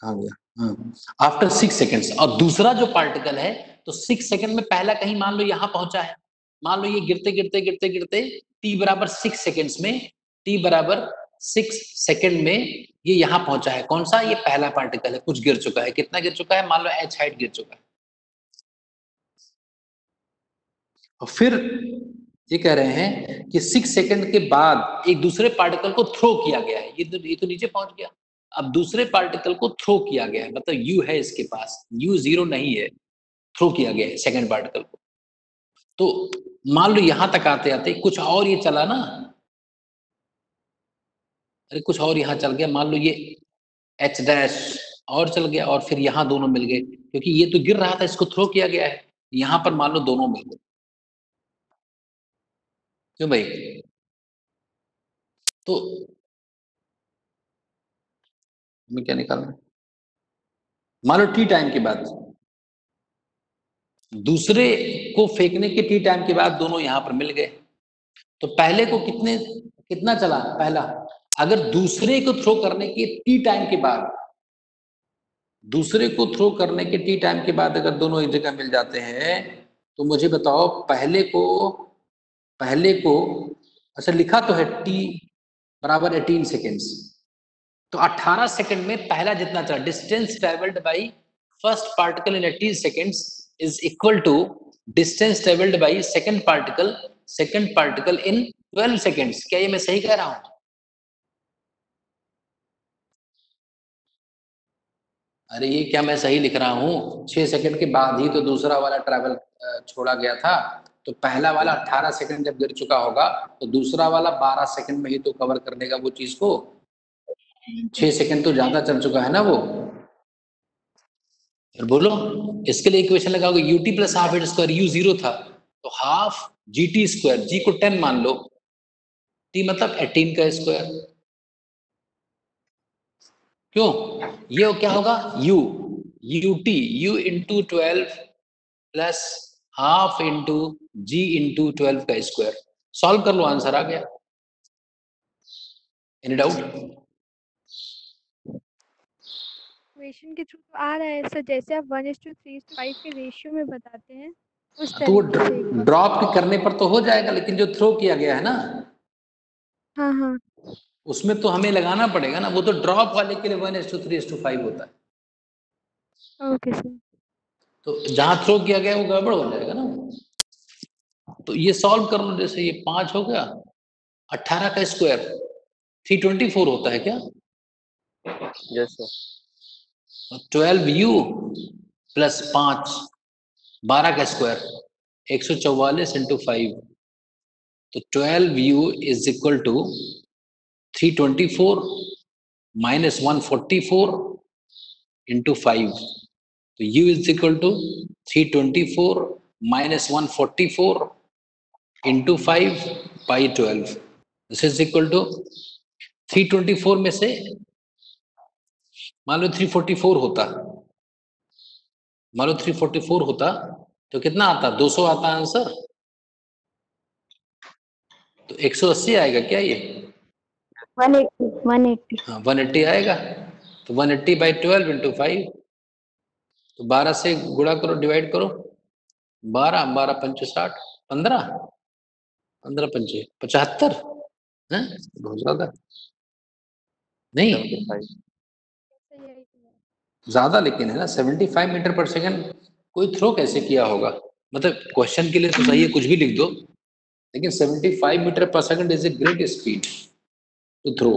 कहाँ गया? हाँ, आफ्टर 6 सेकेंड्स। और दूसरा जो पार्टिकल है, तो 6 सेकंड में पहला कहीं मान लो यहां पहुंचा है, मान लो ये गिरते गिरते गिरते गिरते टी बराबर 6 सेकेंड्स में, टी बराबर 6 सेकेंड में ये यहां पहुंचा है। कौन सा? ये पहला पार्टिकल है, कुछ गिर चुका है। कितना गिर चुका है? मान लो h हाइट गिर चुका है। और फिर ये कह रहे हैं कि 6 सेकंड के बाद एक दूसरे पार्टिकल को थ्रो किया गया है। ये तो नीचे पहुंच गया। अब दूसरे पार्टिकल को थ्रो किया गया है, मतलब यू है इसके पास, यू 0 नहीं है, थ्रो किया गया है सेकंड पार्टिकल को। तो मान लो यहां तक आते आते कुछ और ये चला ना, अरे कुछ और यहां चल गया, मान लो ये h डैश और चल गया, और फिर यहां दोनों मिल गए, क्योंकि ये तो गिर रहा था, इसको थ्रो किया गया है। यहां पर मान लो दोनों मिल गए। क्यों भाई? तो हमें क्या निकालना? मान लो टी टाइम के बाद, दूसरे को फेंकने के टी टाइम के बाद दोनों यहां पर मिल गए। तो पहले को कितना चला पहला? अगर दूसरे को थ्रो करने के टी टाइम के बाद, दूसरे को थ्रो करने के टी टाइम के बाद अगर दोनों एक जगह मिल जाते हैं, तो मुझे बताओ पहले को अच्छा लिखा तो है टी बराबर 18 सेकेंड्स, तो 18 सेकंड में पहला जितना चला, distance travelled by first particle in 18 seconds is equal to distance travelled by second particle in 12 seconds. क्या ये मैं सही कह रहा हूं? अरे ये क्या मैं सही लिख रहा हूं? 6 सेकंड के बाद ही तो दूसरा वाला ट्रैवल छोड़ा गया था, तो पहला वाला 18 सेकंड जब गिर चुका होगा, तो दूसरा वाला 12 सेकंड में ही तो कवर कर लेगा वो चीज को। 6 सेकंड तो ज्यादा चल चुका है ना वो। फिर बोलो, इसके लिए इक्वेशन लगाओगे ut plus half it square, u 0 था तो हाफ gt स्क्वायर, g को 10 मान लो, t मतलब 18 का स्क्वायर। क्यों? ये क्या होगा? u into 12 plus half into g into 12 का स्क्वायर। सॉल्व कर लो, आंसर आ गया। Any doubt? इक्वेशन के थ्रू तो आ रहा है सर, जैसे आप 1:3:5 के रेशियो में बताते हैं उस तो वो तरीके से एक बार। ड्रॉप करने पर तो हो जाएगा, लेकिन जो थ्रो किया गया है ना, हाँ हाँ उसमें तो हमें लगाना पड़ेगा ना। वो तो ड्रॉप वाले के लिए 1:3:5 होता है। Okay sir. तो जहां थ्रो किया गया वो गड़बड़ हो जाएगा ना। तो ये सॉल्व कर लो, जैसे ये 5 हो गया, 18 का स्क्वायर 324 होता है क्या? Yes sir. 12u प्लस 5 12 का स्क्वायर 144 इंटू 5, तो 12u is equal to 324 minus 144 into 5, तो u is equal to 324 minus 144 into 5 by 12। This is equal to 324 में से मान लो 344 होता, मान लो 344 होता तो कितना आता, 200 आता आंसर, तो 180 आएगा क्या ये? 180 हाँ 180 आएगा। तो 180 बाई 12 इंटू 5, तो 12 से गुणा करो, डिवाइड करो, 12 12 पंच 60, 15 15 पंचे 75 है, बहुत ज्यादा नहीं, 75। सही है इसमें। ज्यादा लेकिन है ना, 75 मीटर पर सेकंड कोई थ्रो कैसे किया होगा? मतलब क्वेश्चन के लिए तो सही है, कुछ भी लिख दो, लेकिन 75 metre per second is a great speed to throw.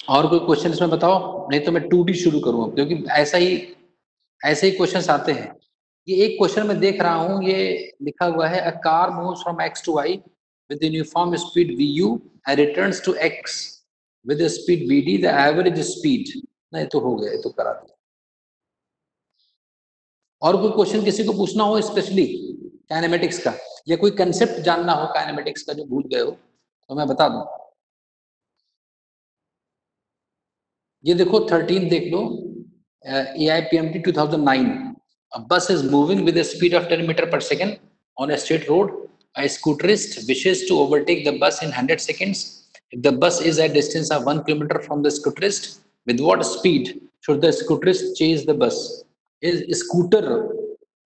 और कोई क्वेश्चन इसमें बताओ, नहीं तो मैं 2D शुरू करूँ अब, क्योंकि ऐसे ही क्वेश्चंस आते हैं। ये एक क्वेश्चन में देख रहा हूँ, ये लिखा हुआ है a car moves from x to y with uniform speed vu and returns to x with speed vd, the average speed. नहीं तो हो गया, ये तो करा दिया। और कोई क्वेश्चन किसी को पूछना हो स्पेशली काइनेमेटिक्स का, या कोई कंसेप्ट जानना हो काइनेमेटिक्स का जो भूल गए हो, तो मैं बता दूं। ये देखो 13 देख लो, AIPMT 2009, a bus is moving with a speed of 10 meter per second on a straight road. A scooterist wishes to overtake the bus in 100 seconds. If the bus is at distance of 1 kilometer from the scooterist, with what speed should the scooterist chase the bus? इस scooter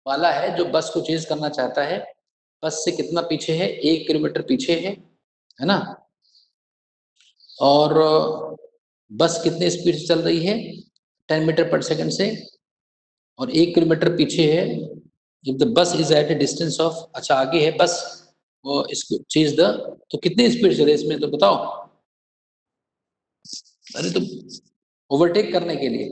वाला है जो बस को chase करना चाहता है, बस से कितना पीछे है, 1 किलोमीटर पीछे है ना, और बस कितने स्पीड से चल रही है, 10 मीटर पर सेकंड से, और 1 किलोमीटर पीछे है। If the bus is at a distance of, अच्छा आगे है बस, वो इसको चेज द, तो कितने स्पीड चले इसमें तो बताओ। अरे तो ओवरटेक करने के लिए,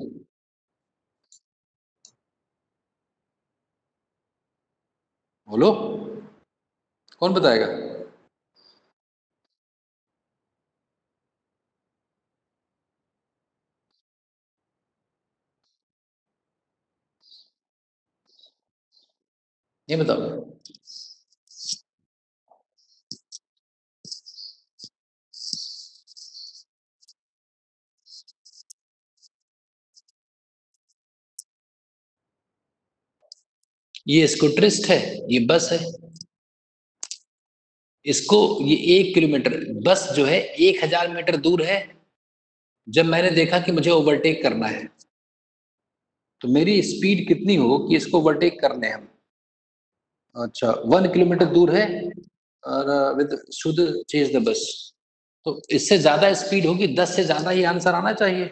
बोलो कौन बताएगा? ये बताओ। ये स्कूटरिस्ट है, ये बस है, इसको ये 1 किलोमीटर, बस जो है 1000 मीटर दूर है। जब मैंने देखा कि मुझे ओवरटेक करना है, तो मेरी स्पीड कितनी हो कि इसको ओवरटेक करने हम, अच्छा 1 किलोमीटर दूर है, और with should chase the bus, तो इससे ज्यादा स्पीड होगी, 10 से ज्यादा ही आंसर आना चाहिए।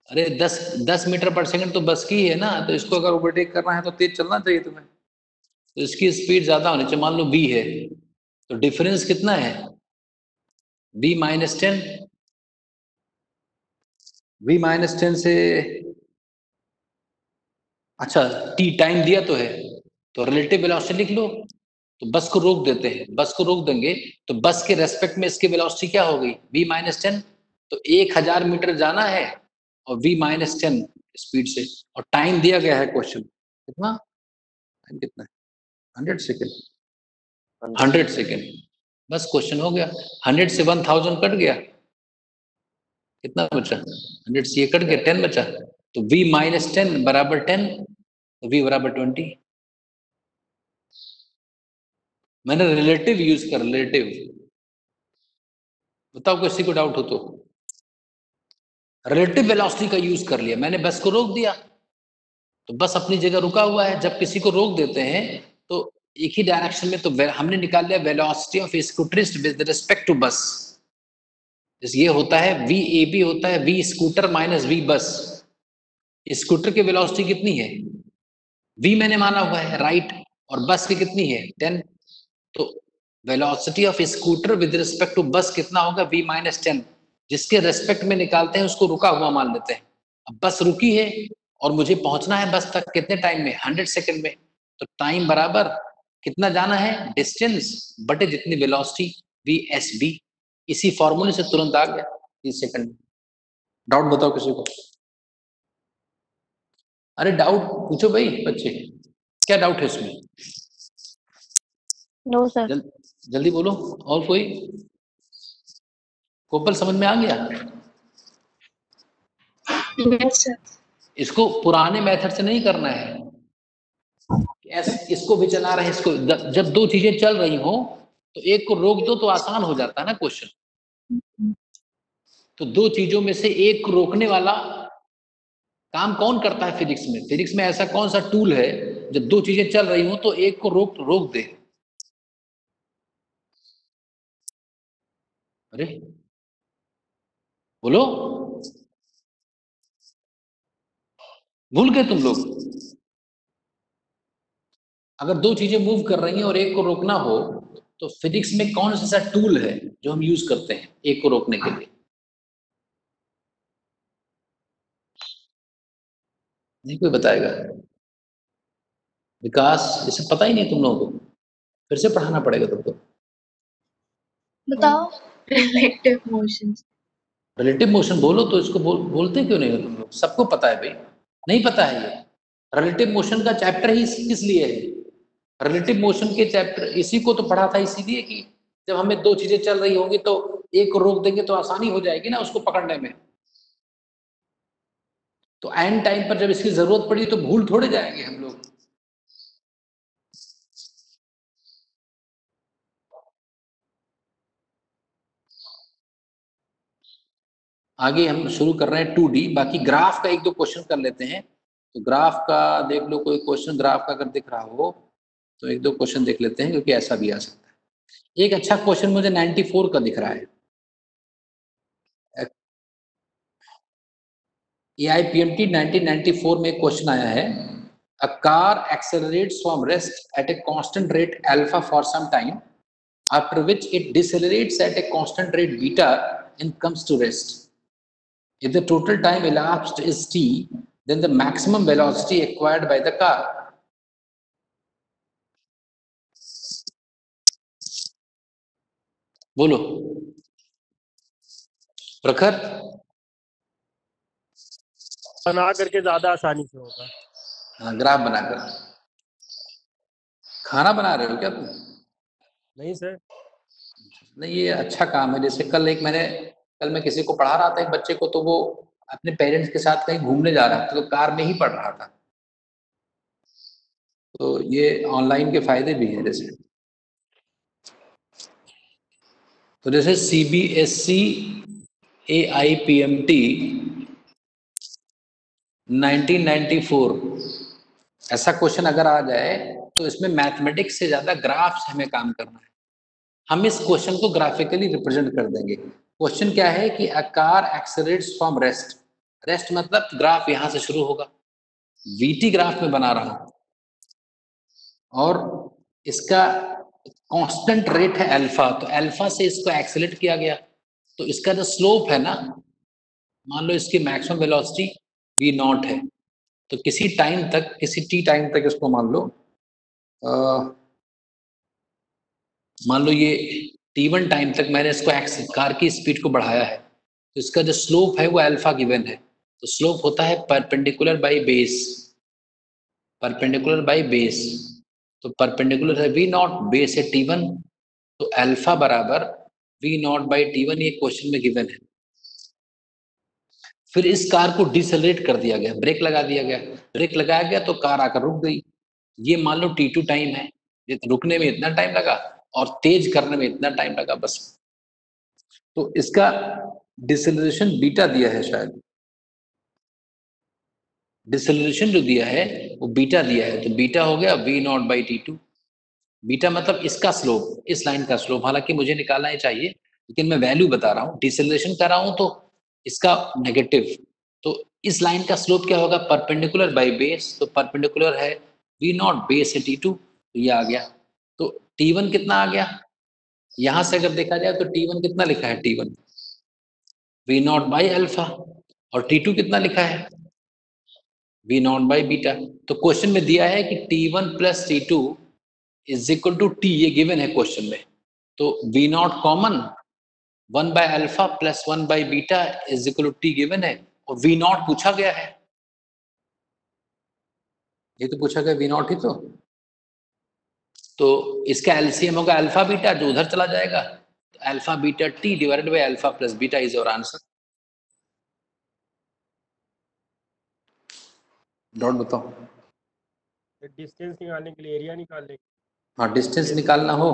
अरे 10 मीटर पर सेकंड तो बस की है ना, तो इसको अगर ओवरटेक करना है तो तेज चलना चाहिए तुम्हें, तो इसकी स्पीड ज्यादा होनी चाहिए। मान लो v है, तो डिफरेंस कितना है, v माइनस 10, v माइनस 10 से, अच्छा t टाइम दिया तो है, तो रिलेटिव वेलोसिटी लिख लो, तो बस को रोक देते हैं, बस को रोक देंगे तो बस के रेस्पेक्ट में इसकी वेलोसिटी क्या हो गई, v माइनस 10, तो 1000 मीटर जाना है और v माइनस 10 स्पीड से, और टाइम दिया गया है क्वेश्चन, कितना टाइम, कितना है 100 सेकेंड, 100 सेकेंड, बस क्वेश्चन हो गया। 100 से 1000 कट गया, कितना बचा, 100 से ये कट गया, 10 बचा, तो v माइनस 10 बराबर 10, तो v बराबर 20। मैंने रिलेटिव यूज कर, रिलेटिव, बताओ किसी को डाउट हो तो। रिलेटिव वेलोसिटी का यूज कर लिया मैंने, बस को रोक दिया तो बस अपनी जगह रुका हुआ है। जब किसी को रोक देते हैं तो एक ही डायरेक्शन में, तो हमने निकाल लिया velocity of scooterist with respect to bus, ये होता है वी ए बी, होता है v scooter minus v bus. Scooter की वेलोसिटी कितनी है, v मैंने माना हुआ है राइट, और बस की कितनी है 10, तो velocity of scooter with respect to bus कितना होगा, v माइनस 10, जिसके रेस्पेक्ट में निकालते हैं उसको रुका हुआ मान लेते हैं। अब बस रुकी है और मुझे पहुंचना है बस तक कितने टाइम में, 100 सेकंड में, तो टाइम बराबर कितना जाना है, डिस्टेंस बटे जितनी वेलोसिटी v एस बी, इसी फॉर्मूले से तुरंत आ गया 30 सेकंड में। डाउट बताओ किसी को, अरे डाउट पूछो भाई बच्चे, क्या डाउट है इसमें, नो सर। जल्दी बोलो। और कोई, कोपल समझ में आ गया? Yes sir. इसको पुराने मेथड से नहीं करना है, इसको भी चला रहे, इसको जब दो चीजें चल रही हो तो एक को रोक दो तो आसान हो जाता है ना क्वेश्चन। तो दो चीजों में से एक को रोकने वाला काम कौन करता है फिजिक्स में? फिजिक्स में ऐसा कौन सा टूल है जब दो चीजें चल रही हो तो एक को रोक दे? अरे बोलो, भूल गए तुम लोग? अगर दो चीजें मूव कर रही हैं और एक को रोकना हो तो फिजिक्स में कौन सा टूल है जो हम यूज करते हैं एक को रोकने के लिए? नहीं कोई बताएगा? विकास, इसे पता ही नहीं तुम लोगों को? फिर से पढ़ाना पड़ेगा तुमको। बताओ। Relative motions. रिलेटिव मोशन बोलो तो इसको बोलते क्यों नहीं हो तुम लोग? सबको पता है भाई, नहीं पता है ये? रिलेटिव मोशन का चैप्टर ही किस लिए है? रिलेटिव मोशन के चैप्टर इसी को तो पढ़ा था इसीलिए कि जब हमें दो चीजें चल रही होंगी तो एक को रोक देंगे तो आसानी हो जाएगी ना उसको पकड़ने में। तो एंड टाइम पर जब इसकी जरूरत पड़ी तो भूल थोड़े जाएंगे हम लोग। आगे हम शुरू कर रहे हैं 2D। बाकी ग्राफ का एक दो क्वेश्चन कर लेते हैं। तो ग्राफ का देख लो, कोई क्वेश्चन ग्राफ का अगर दिख रहा हो तो एक दो क्वेश्चन देख लेते हैं, क्योंकि ऐसा भी आ सकता है। एक अच्छा क्वेश्चन मुझे 94 का दिख रहा है। AIPMT 1994 में क्वेश्चन आया है, a car accelerates from rest at a constant rate alpha for some time, after which it decelerates at a constant rate beta and comes to rest. If the total time elapsed is t, then the maximum velocity acquired by the car. बोलो प्रखर। बना करके ज्यादा आसानी से होगा। हाँ, graph बनाकर। खाना बना रहे हो क्या तुम? नहीं सर। नहीं, ये अच्छा काम है। जैसे कल मैं किसी को पढ़ा रहा था, एक बच्चे को, तो वो अपने पेरेंट्स के साथ कहीं घूमने जा रहा था तो कार में ही पढ़ रहा था। तो ये ऑनलाइन के फायदे भी हैं। जैसे CBSE AIPMT 1994 ऐसा क्वेश्चन अगर आ जाए तो इसमें मैथमेटिक्स से ज्यादा ग्राफ से हमें काम करना है। हम इस क्वेश्चन को ग्राफिकली रिप्रेजेंट कर देंगे। क्वेश्चन क्या है कि a car accelerates from rest. Rest मतलब ग्राफ यहां से शुरू होगा, VT ग्राफ में बना रहा हूं, और इसका कांस्टेंट रेट है अल्फा। तो अल्फा से इसको एक्सेलरेट किया गया, तो इसका जो स्लोप है ना, मान लो इसकी मैक्सिमम वेलोसिटी V0 है, तो किसी t टाइम तक इसको मान लो ये T1 टाइम तक मैंने इसको कार की स्पीड को बढ़ाया है, तो इसका जो स्लोप है वो अल्फा गिवन है। तो स्लोप होता है परपेंडिकुलर बाई बेस। तो परपेंडिकुलर है V0, बेस है T1, तो अल्फा बराबर V0 बाई T1, ये क्वेश्चन में गिवन है। फिर इस कार को डिसेलरेट कर दिया गया, ब्रेक लगा दिया गया। ब्रेक लगाया गया तो कार आकर रुक गई। ये मान लो T2 टाइम है, रुकने में इतना टाइम लगा और तेज करने में इतना टाइम लगा बस। तो इसका डिसेलरेशन बीटा दिया है, शायद डिसेलरेशन जो दिया है वो बीटा दिया है, तो बीटा हो गया V0 बाई T2। बीटा मतलब इसका स्लोप, इस लाइन का स्लोप। हालांकि मुझे निकालना ही चाहिए, लेकिन मैं वैल्यू बता रहा हूँ। डिसेलरेशन कर रहा हूं तो इसका नेगेटिव, तो इस लाइन का स्लोप क्या होगा? Perpendicular by base. तो परपेंडिकुलर है V0, बेस है T2, तो ये आ गया। तो T1 कितना आ गया? यहां से अगर देखा जाए तो T1 कितना लिखा है? T1 V0 बाई अल्फा, और T2 कितना लिखा है? V0 by beta. तो क्वेश्चन में दिया है कि T1 plus T2 is equal to T, ये गिवन है क्वेश्चन में। तो V0 common, 1 by alpha plus 1 by beta is equal to T given है, और V0 पूछा गया है। ये तो पूछा गया V0 ही तो इसका एलसीएम होगा अल्फा बीटा, जो उधर चला जाएगा, तो alpha beta T divided by alpha plus beta is your answer. Dot बताओ। डिस्टेंस निकालने के लिए, एरिया निकालने के हाँ, डिस्टेंस निकालना हो,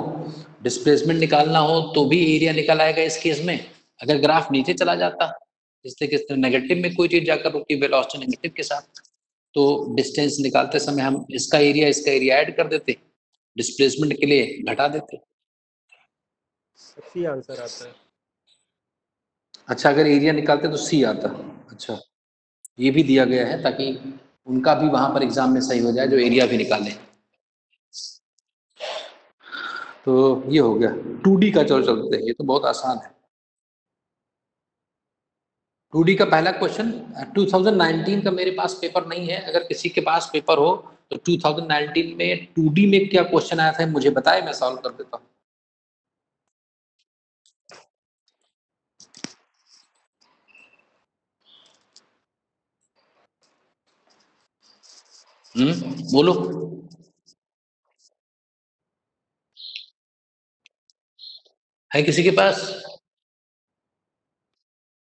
डिस्प्लेसमेंट निकालना हो तो भी एरिया निकल आएगा इस केस में। अगर ग्राफ नीचे चला जाता, जिससे किस नेगेटिव में कोई चीज जाकर रुकी वेलोसिटी नेगेटिव के साथ, तो डिस्टेंस निकालते समय हम इसका एरिया ऐड कर देते, डिस्प्लेसमेंट के लिए घटा देते। लिए सी आंसर आता है। अच्छा, अगर एरिया निकालते तो सी आता। अच्छा, ये भी दिया गया है ताकि उनका भी वहां पर एग्जाम में सही हो जाए, जो एरिया भी निकाले। तो ये हो गया 2D का। चलो चलते हैं, ये तो बहुत आसान है। 2D का पहला क्वेश्चन 2019 का मेरे पास पेपर नहीं है, अगर किसी के पास पेपर हो तो 2019 में 2D में क्या क्वेश्चन आया था मुझे बताए, मैं सॉल्व कर देता हूँ। बोलो। है किसी के पास?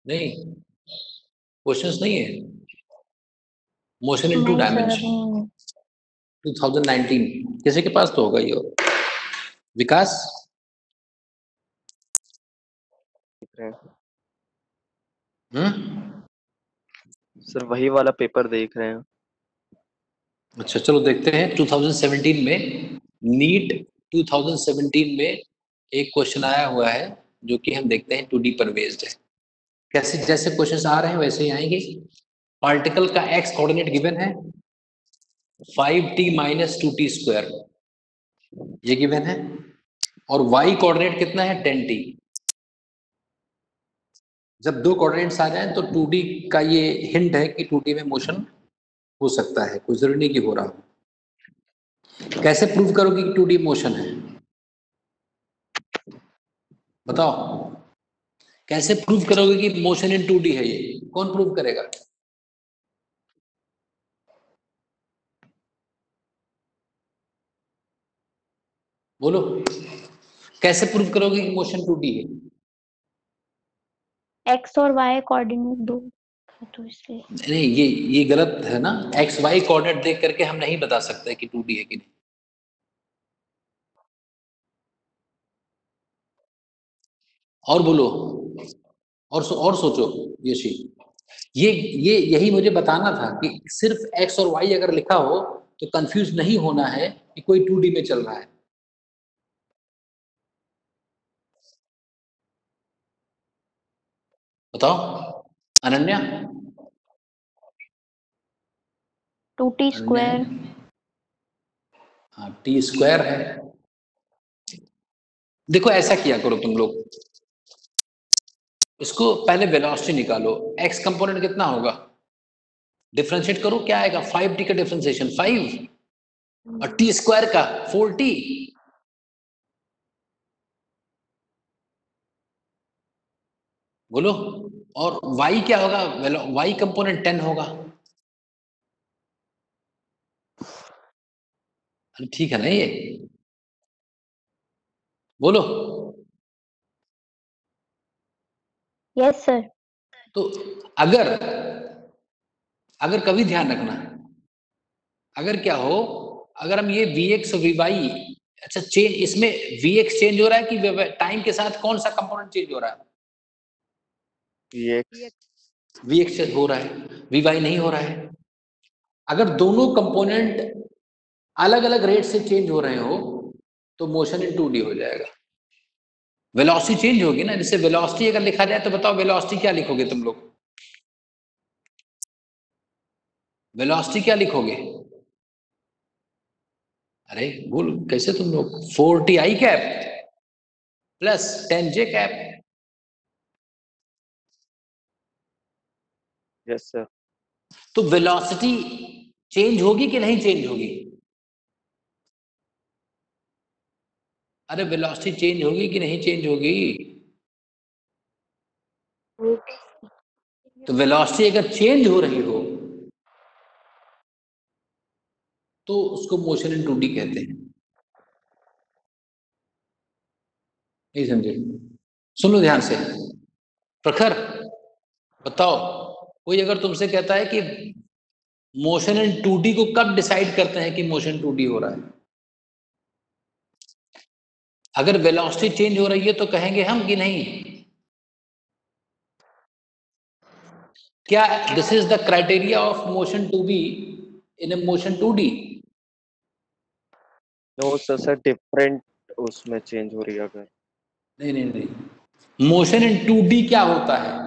नहीं, क्वेश्चंस नहीं है। मोशन इन 2 नहीं सर, डायमेंशन अभी 2019 किसी के पास तो होगा ही हो। विकास? देख रहे हैं हम्म, सर, वही वाला पेपर देख रहे हैं। अच्छा चलो देखते हैं। 2017 में नीट 2017 में एक क्वेश्चन आया हुआ है जो कि हम देखते हैं 2D पर बेस्ड है। कैसे जैसे क्वेश्चंस आ रहे हैं वैसे ही आएंगे। पार्टिकल का एक्स कोऑर्डिनेट गिवन है 5t माइनस 2t स्क्वायर, ये गिवन है, और y कोऑर्डिनेट कितना है 10t। जब दो कोऑर्डिनेट्स आ जाएं तो 2D का ये हिंट है कि 2D में मोशन हो सकता है, कोई जरूरी नहीं कि हो रहा हो। कैसे प्रूव करोगे कि 2D मोशन है? बताओ, कैसे प्रूव करोगे कि मोशन इन 2D है? ये कौन प्रूव करेगा? बोलो, कैसे प्रूव करोगे कि मोशन 2D है? एक्स और वाई कोऑर्डिनेट दो है तो इसलिए। नहीं, ये गलत है ना। एक्स वाई कोऑर्डिनेट देख करके हम नहीं बता सकते कि 2D है कि नहीं। और बोलो, और सोचो यशी। ये यही मुझे बताना था कि सिर्फ एक्स और वाई अगर लिखा हो तो कंफ्यूज नहीं होना है कि कोई 2D में चल रहा है। बताओ अनन्या। 2t अनन्या है? स्क्वायर। हाँ, टी स्क्वायर है। देखो ऐसा किया करो तुम लोग, इसको पहले वेलोसिटी निकालो। एक्स कंपोनेंट कितना होगा, डिफरेंशिएट करो, क्या आएगा? 5t का डिफरेंशिएशन 5 और टी स्क्वायर का 4t। बोलो। और y क्या होगा? y कंपोनेंट 10 होगा। अरे ठीक है ना ये? बोलो। Yes sir. तो अगर अगर कभी ध्यान रखना, अगर क्या हो, अगर हम ये vx और vy, अच्छा चेंज, इसमें vx चेंज हो रहा है कि टाइम के साथ कौन सा कंपोनेंट चेंज हो रहा है? vx हो रहा है, vy नहीं हो रहा है। अगर दोनों कंपोनेंट अलग अलग रेट से चेंज हो रहे हो तो मोशन इन 2D हो जाएगा। वेलोसिटी चेंज होगी ना, जैसे वेलोसिटी अगर लिखा जाए तो बताओ वेलोसिटी क्या लिखोगे तुम लोग? वेलोसिटी क्या लिखोगे? अरे भूल कैसे तुम लोग? 4ti cap plus 10j cap. Yes sir. तो वेलोसिटी चेंज होगी कि नहीं चेंज होगी? अरे वेलोसिटी चेंज होगी कि नहीं चेंज होगी? तो वेलोसिटी अगर चेंज हो रही हो तो उसको मोशन इन 2D कहते हैं। नहीं समझे? सुनो ध्यान से। प्रखर बताओ, कोई अगर तुमसे कहता है कि मोशन इन 2D को कब डिसाइड करते हैं कि मोशन 2D हो रहा है? अगर वेलोसिटी चेंज हो रही है तो कहेंगे हम कि नहीं? क्या this is the criteria of motion to be in a motion 2D? No sir different उसमें चेंज हो रही है अगर। नहीं नहीं नहीं, मोशन इन 2D क्या होता है?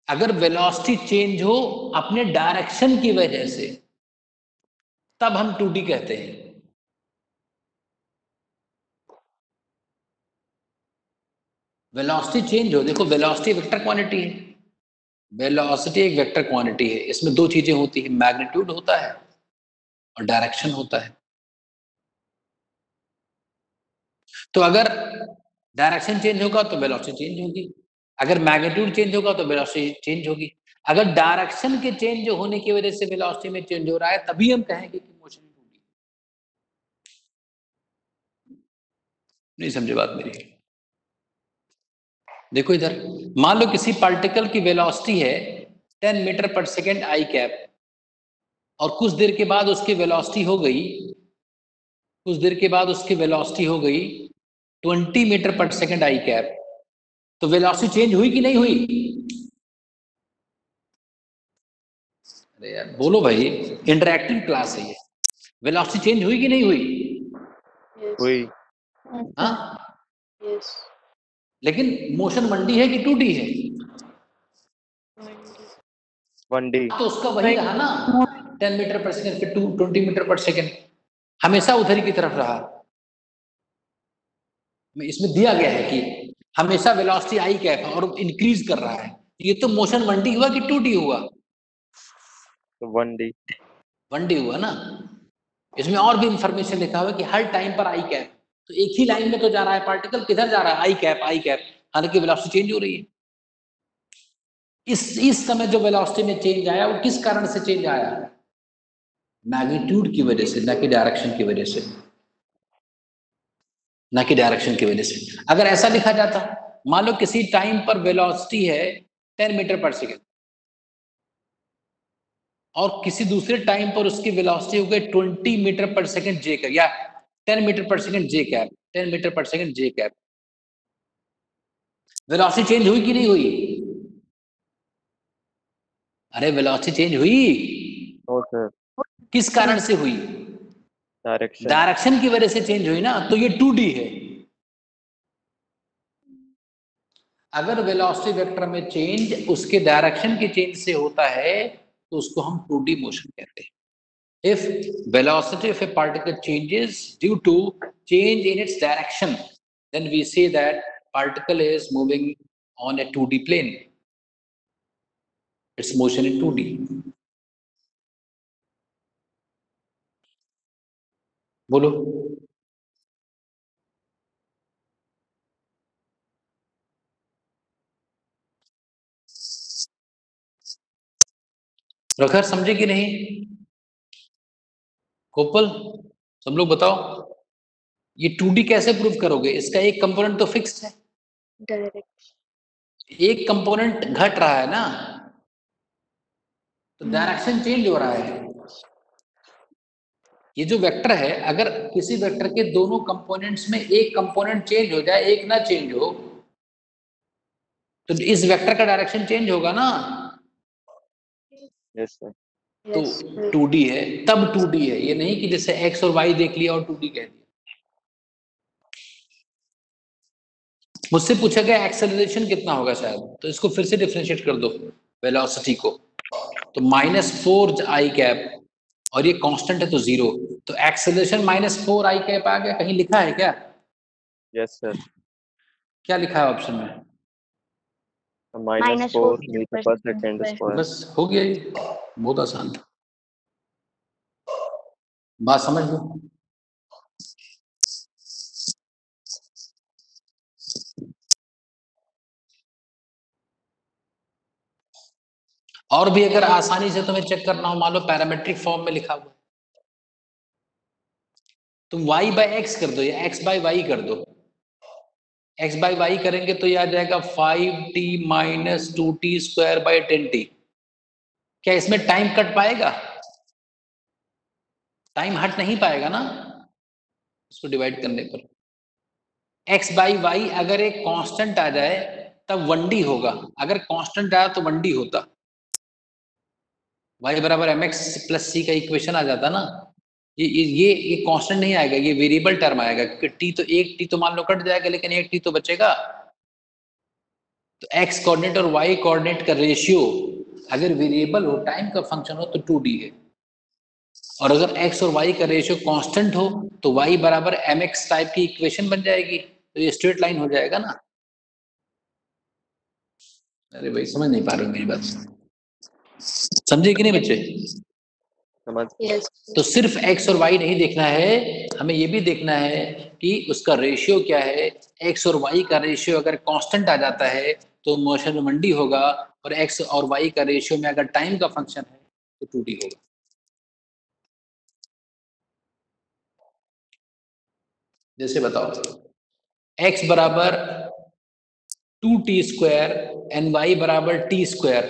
अगर वेलोसिटी चेंज हो अपने डायरेक्शन की वजह से, तब हम 2D कहते हैं। वेलोसिटी चेंज हो, देखो वेलोसिटी वेक्टर क्वांटिटी है, वेलोसिटी एक वेक्टर क्वांटिटी है, इसमें दो चीजें होती है, मैग्नीट्यूड होता है और डायरेक्शन होता है। तो अगर डायरेक्शन चेंज होगा तो वेलोसिटी चेंज होगी, अगर मैग्नीट्यूड चेंज होगा तो वेलोसिटी चेंज होगी। अगर डायरेक्शन के चेंज होने की वजह से वेलोसिटी में चेंज हो रहा है तभी हम कहेंगे कि मोशन 2D। नहीं समझे बात मेरी? देखो इधर, मान लो किसी पार्टिकल की वेलोसिटी है 10 metre per second I cap, और कुछ देर के बाद उसकी वेलोसिटी हो गई, कुछ देर के बाद उसकी वेलोसिटी हो गई 20 metre per second I cap, तो वेलोसिटी चेंज हुई कि नहीं हुई? अरे यार बोलो भाई, इंटरैक्टिव क्लास है ये। वेलोसिटी चेंज हुई कि नहीं हुई? हुई। हाँ, लेकिन मोशन 1D है कि 2D है? 1D। तो उसका वही रहा ना, 10 मीटर पर सेकेंड फिर 20 मीटर पर सेकेंड, हमेशा उधर की तरफ रहा। इसमें दिया गया है कि हमेशा वेलोसिटी आई कैप है और इंक्रीज कर रहा है, ये तो मोशन 1D हुआ कि 2D हुआ? तो 1D। 1D हुआ ना। इसमें और भी इंफॉर्मेशन लिखा हुआ है कि हर टाइम पर आई कैप, तो एक ही लाइन में तो जा रहा है पार्टिकल, किधर जा रहा है? आई कैप, हालांकि वेलोसिटी चेंज हो रही है। इस समय जो वेलोसिटी में चेंज आया वो किस कारण से चेंज आया? मैग्नीट्यूड की वजह से, ना कि डायरेक्शन की वजह से, ना कि डायरेक्शन की वजह से। अगर ऐसा लिखा जाता, मान लो किसी टाइम पर वेलोसिटी है 10 मीटर पर सेकेंड और किसी दूसरे टाइम पर उसकी वेलोसिटी हो गई 20 metre per second J cap, या 10 metre per second J cap, 10 metre per second J cap, velocity change हुई कि नहीं हुई? अरे वेलोसिटी चेंज हुई। No sir. किस कारण से हुई? डायरेक्शन। डायरेक्शन की वजह से चेंज हुई ना, तो ये 2D है। अगर वेलोसिटी वेक्टर में चेंज उसके डायरेक्शन के चेंज से होता है तो उसको हम 2D मोशन कहते हैं। If velocity of a particle changes due to change in its direction, then we say that particle is moving on a 2D plane. It's motion in 2D. बोलो। प्रखर समझे कि नहीं? कोपल, सब लोग बताओ, ये 2D कैसे प्रूव करोगे? इसका एक कंपोनेंट तो फिक्स्ड है, एक कंपोनेंट घट रहा है ना, तो डायरेक्शन चेंज हो रहा है। ये जो वेक्टर है, अगर किसी वेक्टर के दोनों कंपोनेंट्स में एक कंपोनेंट चेंज हो जाए, एक ना चेंज हो, तो इस वेक्टर का डायरेक्शन चेंज होगा ना। Yes sir. तो 2D है, तब 2D है, ये नहीं कि जैसे x और y देख लिया और 2D कह दिया। मुझसे पूछा गया एक्सेलरेशन कितना होगा शायद, तो इसको फिर से डिफरेंशिएट कर दो वेलोसिटी को, तो -4 आई कैप, और ये कांस्टेंट है तो 0, तो एक्सेलरेशन -4 आई कैप आ गया। कहीं लिखा है क्या? Yes sir. क्या लिखा है ऑप्शन में? -4 मीटर पर सेकेंड स्क्वायर। बस हो गया, ये बहुत आसान था, बात समझ लो। और भी अगर आसानी से तुम्हें चेक करना हो, मान लो पैरामेट्रिक फॉर्म में लिखा हुआ, तुम y/x कर दो या x/y कर दो, x बाई वाई करेंगे तो ये आ जाएगा 5t minus 2t square by 10t। क्या इसमें टाइम कट पाएगा? टाइम हट नहीं पाएगा ना इसको डिवाइड करने पर। x बाई वाई अगर एक कांस्टेंट आ जाए तब 1d होगा, अगर कांस्टेंट आया तो 1d होता। y बराबर mx प्लस c का इक्वेशन आ जाता ना। ये कांस्टेंट नहीं आएगा, ये वेरिएबल टर्म आएगा, क्योंकि t तो एक t तो मान लो कट जाएगा लेकिन एक t तो बचेगा। तो x कोऑर्डिनेट और y कोऑर्डिनेट का रेशियो अगर वेरिएबल हो, टाइम का फंक्शन हो तो 2d है, और अगर x और y का रेशियो कांस्टेंट हो तो y बराबर mx टाइप की इक्वेशन बन जाएगी, तो ये स्ट्रेट लाइन हो जाएगा ना। अरे भाई समझ नहीं पा रहे हो मेरी बात, समझे कि नहीं बच्चे? समझ। तो सिर्फ x और y नहीं देखना है, हमें ये भी देखना है कि उसका रेशियो क्या है। x और y का रेशियो अगर कांस्टेंट आ जाता है तो मोशन मंडी होगा, और x और y का रेशियो में अगर टाइम का फंक्शन है तो 2d होगा। जैसे बताओ, x बराबर 2t स्क्वायर एंड y बराबर t स्क्वायर,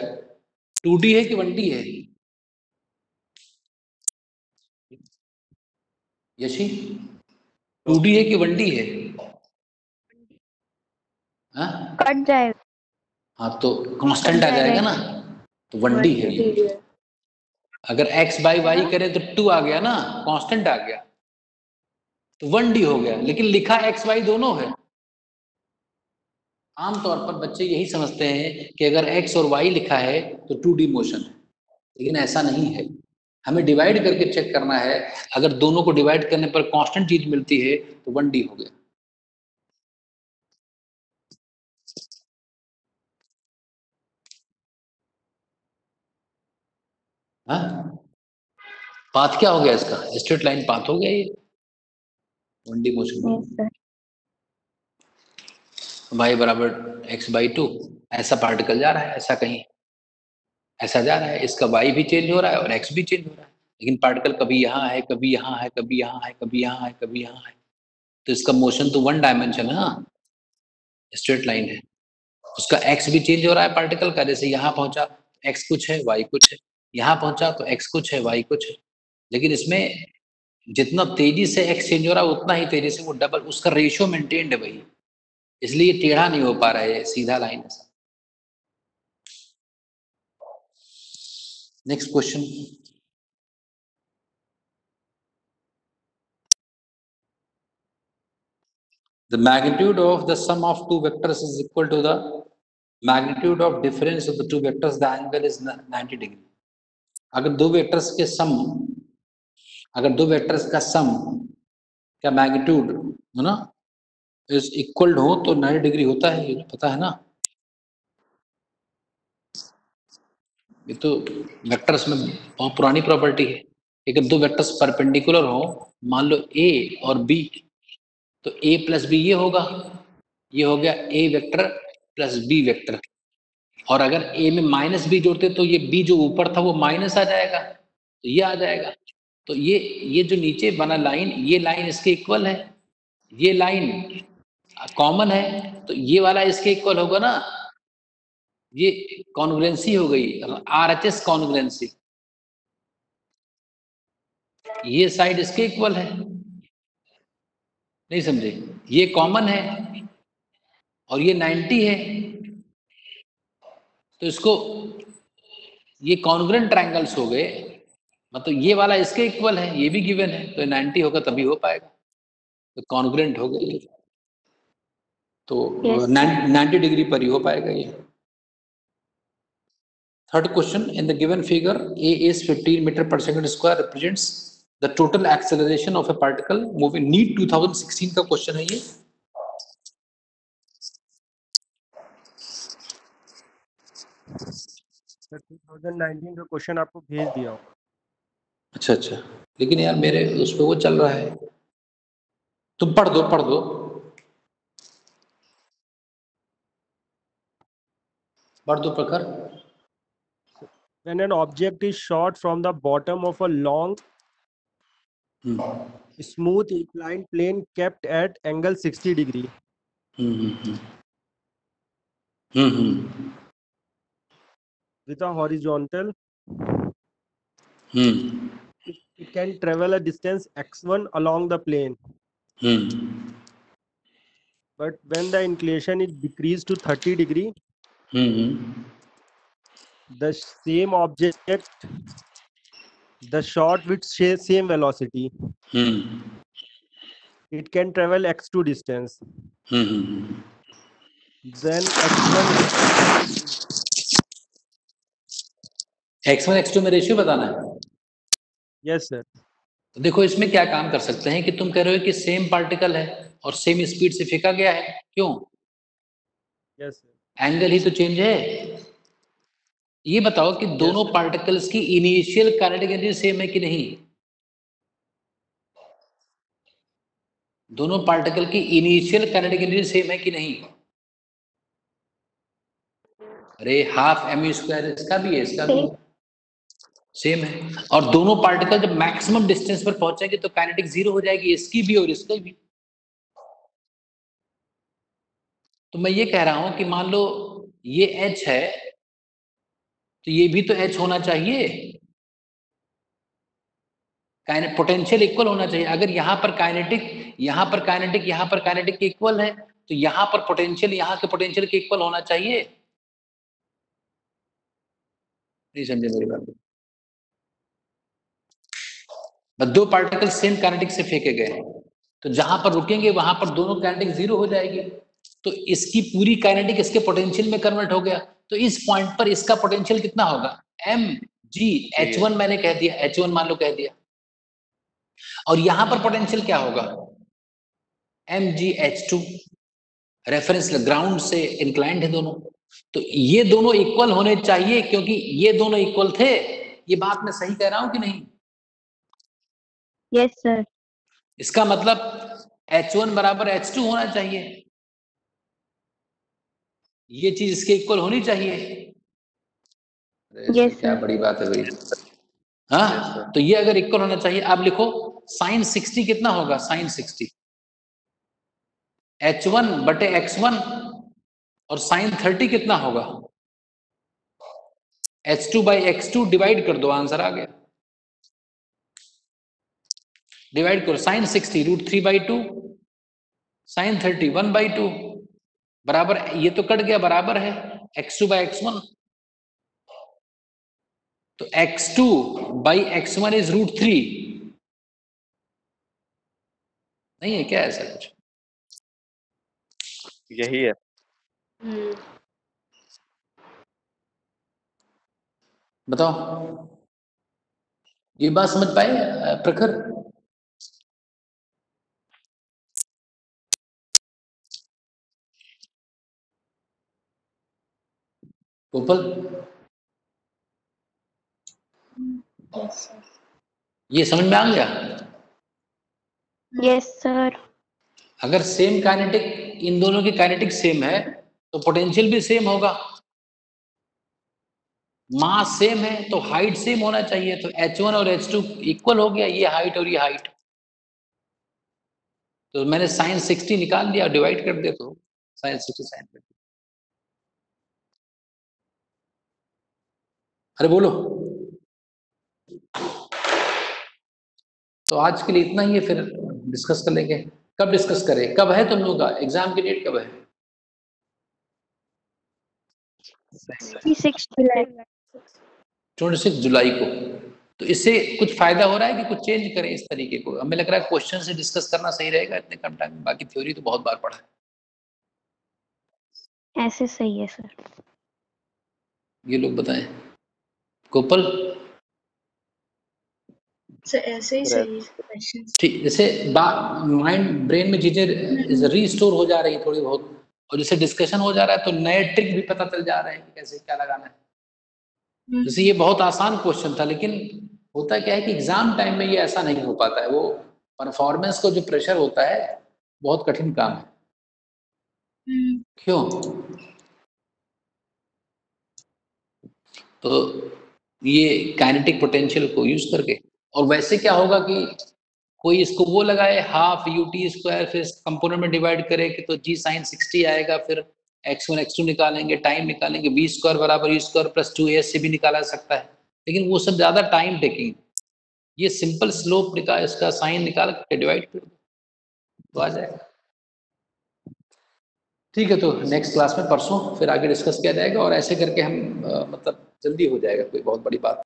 2d है कि 1d है? यशी 2d है कि 1d है? हाँ कट जाएगा। हाँ, तो कांस्टेंट आ जाएगा ना, तो 1d है ये। अगर x बाई वाई करें तो 2 आ गया ना, कांस्टेंट आ गया तो 1d हो गया, लेकिन लिखा x y दोनों है। आमतौर पर बच्चे यही समझते हैं कि अगर x और y लिखा है तो 2d मोशन है, लेकिन ऐसा नहीं है। हमें डिवाइड करके चेक करना है, अगर दोनों को डिवाइड करने पर कांस्टेंट चीज मिलती है तो 1d हो गया। हाँ, पाथ क्या हो गया इसका? स्ट्रेट लाइन पाथ हो गया ये 1d मोशन। y बराबर x बाई 2, ऐसा पार्टिकल जा रहा है, ऐसा कहीं ऐसा जा रहा है, इसका y भी चेंज हो रहा है और x भी चेंज हो रहा है, लेकिन पार्टिकल कभी यहाँ है, कभी यहाँ है, कभी यहाँ है, कभी यहाँ है, कभी यहाँ है, तो इसका मोशन तो 1 डायमेंशन है ना, स्ट्रेट लाइन है। उसका x भी चेंज हो रहा है पार्टिकल का, जैसे यहाँ पहुंचा x कुछ है y कुछ है, यहाँ पहुंचा तो x कुछ है y कुछ है, लेकिन इसमें जितना तेजी से x चेंज हो रहा है उतना ही तेजी से वो डबल, उसका रेशियो मेंटेन्ड है भाई, इसलिए टेढ़ा नहीं हो पा रहा है, सीधा लाइन है। Next question, the magnitude of the sum of two vectors is equal to the magnitude of difference of the two vectors, the angle is 90 degree। अगर दो वेक्टर्स के सम, अगर दो वेक्टर्स का सम का मैग्नीट्यूड है ना इज इक्वल हो तो 90 डिग्री होता है, ये पता है ना। ये तो वेक्टर्स में बहुत पुरानी प्रॉपर्टी है। अगर दो वेक्टर्स परपेंडिकुलर हो, मान लो a और b, तो a प्लस बी ये होगा, ये हो गया a vector plus b vector, और अगर a में माइनस b जोड़ते तो ये b जो ऊपर था वो माइनस आ जाएगा, तो ये आ जाएगा। तो ये जो नीचे बना लाइन, ये लाइन इसके इक्वल है, ये लाइन कॉमन है, तो ये वाला इसके इक्वल होगा ना, ये कॉन्ग्रुएंसी हो गई, RHS कॉन्ग्रुएंसी, ये साइड इसके इक्वल है, नहीं समझे? ये कॉमन है और ये 90 है, तो इसको ये कॉन्ग्रुएंट ट्रायंगल्स हो गए, मतलब ये वाला इसके इक्वल है, ये भी गिवन है, तो 90 होगा तभी हो पाएगा, तो कॉन्ग्रुएंट हो गए, तो 90 डिग्री पर ही हो पाएगा ये। Third question, in the given figure a is 15 metre per second square represents the total acceleration of a particle moving, NEET 2016 का क्वेश्चन है ये। सर 2019 का क्वेश्चन आपको भेज दिया होगा। अच्छा अच्छा, लेकिन यार मेरे उस पर वो चल रहा है, तुम पढ़ दो पढ़ दो पढ़ दो प्रखर। When an object is shot from the bottom of a long smooth inclined plane kept at angle 60 degree, with a horizontal, it can travel a distance x1 along the plane. But when the inclination is decreased to 30 degree, the same object, the shot with same velocity, it can travel x2 distance. Then x1 x2 में ratio बताना है। yes sir. तो देखो इसमें क्या काम कर सकते हैं कि तुम कह रहे हो कि सेम पार्टिकल है और सेम स्पीड से फेंका गया है, क्यों? Yes sir. एंगल ही तो चेंज है। ये बताओ कि दोनों पार्टिकल्स की इनिशियल काइनेटिक एनर्जी सेम है कि नहीं? दोनों पार्टिकल की इनिशियल काइनेटिक एनर्जी सेम है कि नहीं? अरे हाफ एम स्क्वायर इसका भी है, इसका भी सेम है। और दोनों पार्टिकल जब मैक्सिमम डिस्टेंस पर पहुंचेंगे तो काइनेटिक जीरो हो जाएगी, इसकी भी और इसकी भी। तो मैं ये कह रहा हूं कि मान लो ये H है तो ये भी तो H होना चाहिए, पोटेंशियल इक्वल होना चाहिए। अगर यहाँ पर काइनेटिक, यहाँ पर काइनेटिक, यहाँ पर काइनेटिक इक्वल है तो यहाँ पर पोटेंशियल यहाँ के पोटेंशियल के इक्वल होना चाहिए। नहीं समझे मेरी बात? दो पार्टिकल सेम काइनेटिक से फेंके गए तो जहां पर रुकेंगे वहां पर दोनों काइनेटिक जीरो हो जाएगी, तो इसकी पूरी काइनेटिक इसके पोटेंशियल में कन्वर्ट हो गया। तो इस पॉइंट पर इसका पोटेंशियल कितना होगा? mg(h1) मैंने कह दिया, h1 मान लो कह दिया। और यहां पर पोटेंशियल क्या होगा? mgh2। रेफरेंस ग्राउंड से इंक्लाइंड है दोनों, तो ये दोनों इक्वल होने चाहिए क्योंकि ये दोनों इक्वल थे। ये बात मैं सही कह रहा हूं कि नहीं? Yes sir. इसका मतलब h1 बराबर h2 होना चाहिए, ये चीज इसके इक्वल होनी चाहिए। Yes, क्या sir. बड़ी बात है भाई। हाँ, तो ये अगर इक्वल होना चाहिए। आप लिखो sin 60 कितना होगा? sin 60 h1 बटे x1, और sin 30 कितना होगा? h2 बाई x2 डिवाइड कर दो, आंसर आ गया। डिवाइड करो, sin 60 √3/2, sin 30 1/2 बराबर, ये तो कट गया, बराबर है x2 बाई x1। तो x2 बाई x1 इज √3। नहीं है क्या ऐसा कुछ? यही है। बताओ, ये बात समझ पाए प्रखर? गोपाल, ये समझ में आ गया? Yes sir. अगर सेम काइनेटिक, इन दोनों की काइनेटिक सेम है तो पोटेंशियल भी सेम होगा। मास सेम है तो हाइट सेम होना चाहिए, तो h1 और h2 इक्वल हो गया, ये हाइट और ये हाइट। तो मैंने sin 60 निकाल दिया, डिवाइड कर दिया, तो sin 60 sin 30। अरे बोलो। तो आज के लिए इतना ही है, फिर डिस्कस कर लेंगे। कब डिस्कस करें? कब है तुम लोग का एग्जाम की डेट? कब है? 26 जुलाई। 26 जुलाई को। तो इससे कुछ फायदा हो रहा है कि कुछ चेंज करें इस तरीके को? हमें लग रहा है क्वेश्चन से डिस्कस करना सही रहेगा इतने कम टाइम में, बाकी थ्योरी तो बहुत बार पढ़ा है। ऐसे सही है सर। ये लोग बताएं। गोपाल ऐसे ही सही है। ठीक, जैसे माइंड ब्रेन में चीजें रीस्टोर हो जा रही थोड़ी बहुत, और जैसे डिस्कशन हो जा रहा है तो नए ट्रिक भी पता चल जा रहे हैं कि कैसे क्या लगाना है। जैसे ये बहुत आसान क्वेश्चन था, लेकिन होता क्या है कि एग्जाम टाइम में ये ऐसा नहीं हो पाता है। वो परफॉर्मेंस को जो प्रेशर होता है, बहुत कठिन काम है। क्यों? तो ये काइनेटिक पोटेंशियल को यूज करके, और वैसे क्या होगा कि कोई इसको वो लगाए हाफ यूटी स्क्वायर, फिर कंपोनेंट में डिवाइड करे कि तो जी साइन 60 आएगा, फिर x1 x2 निकालेंगे, टाइम निकालेंगे, बी स्क्वायर बराबर यू स्क्वायर प्लस 2a से भी निकाला सकता है, लेकिन वो सब ज़्यादा टाइम टेकिंग। ये सिंपल स्लोप निकाल, इसका साइन निकाल के डिवाइड कर दो तो आ जाएगा। ठीक है, तो नेक्स्ट क्लास में परसों फिर आगे डिस्कस किया जाएगा, और ऐसे करके हम मतलब जल्दी हो जाएगा, कोई बहुत बड़ी बात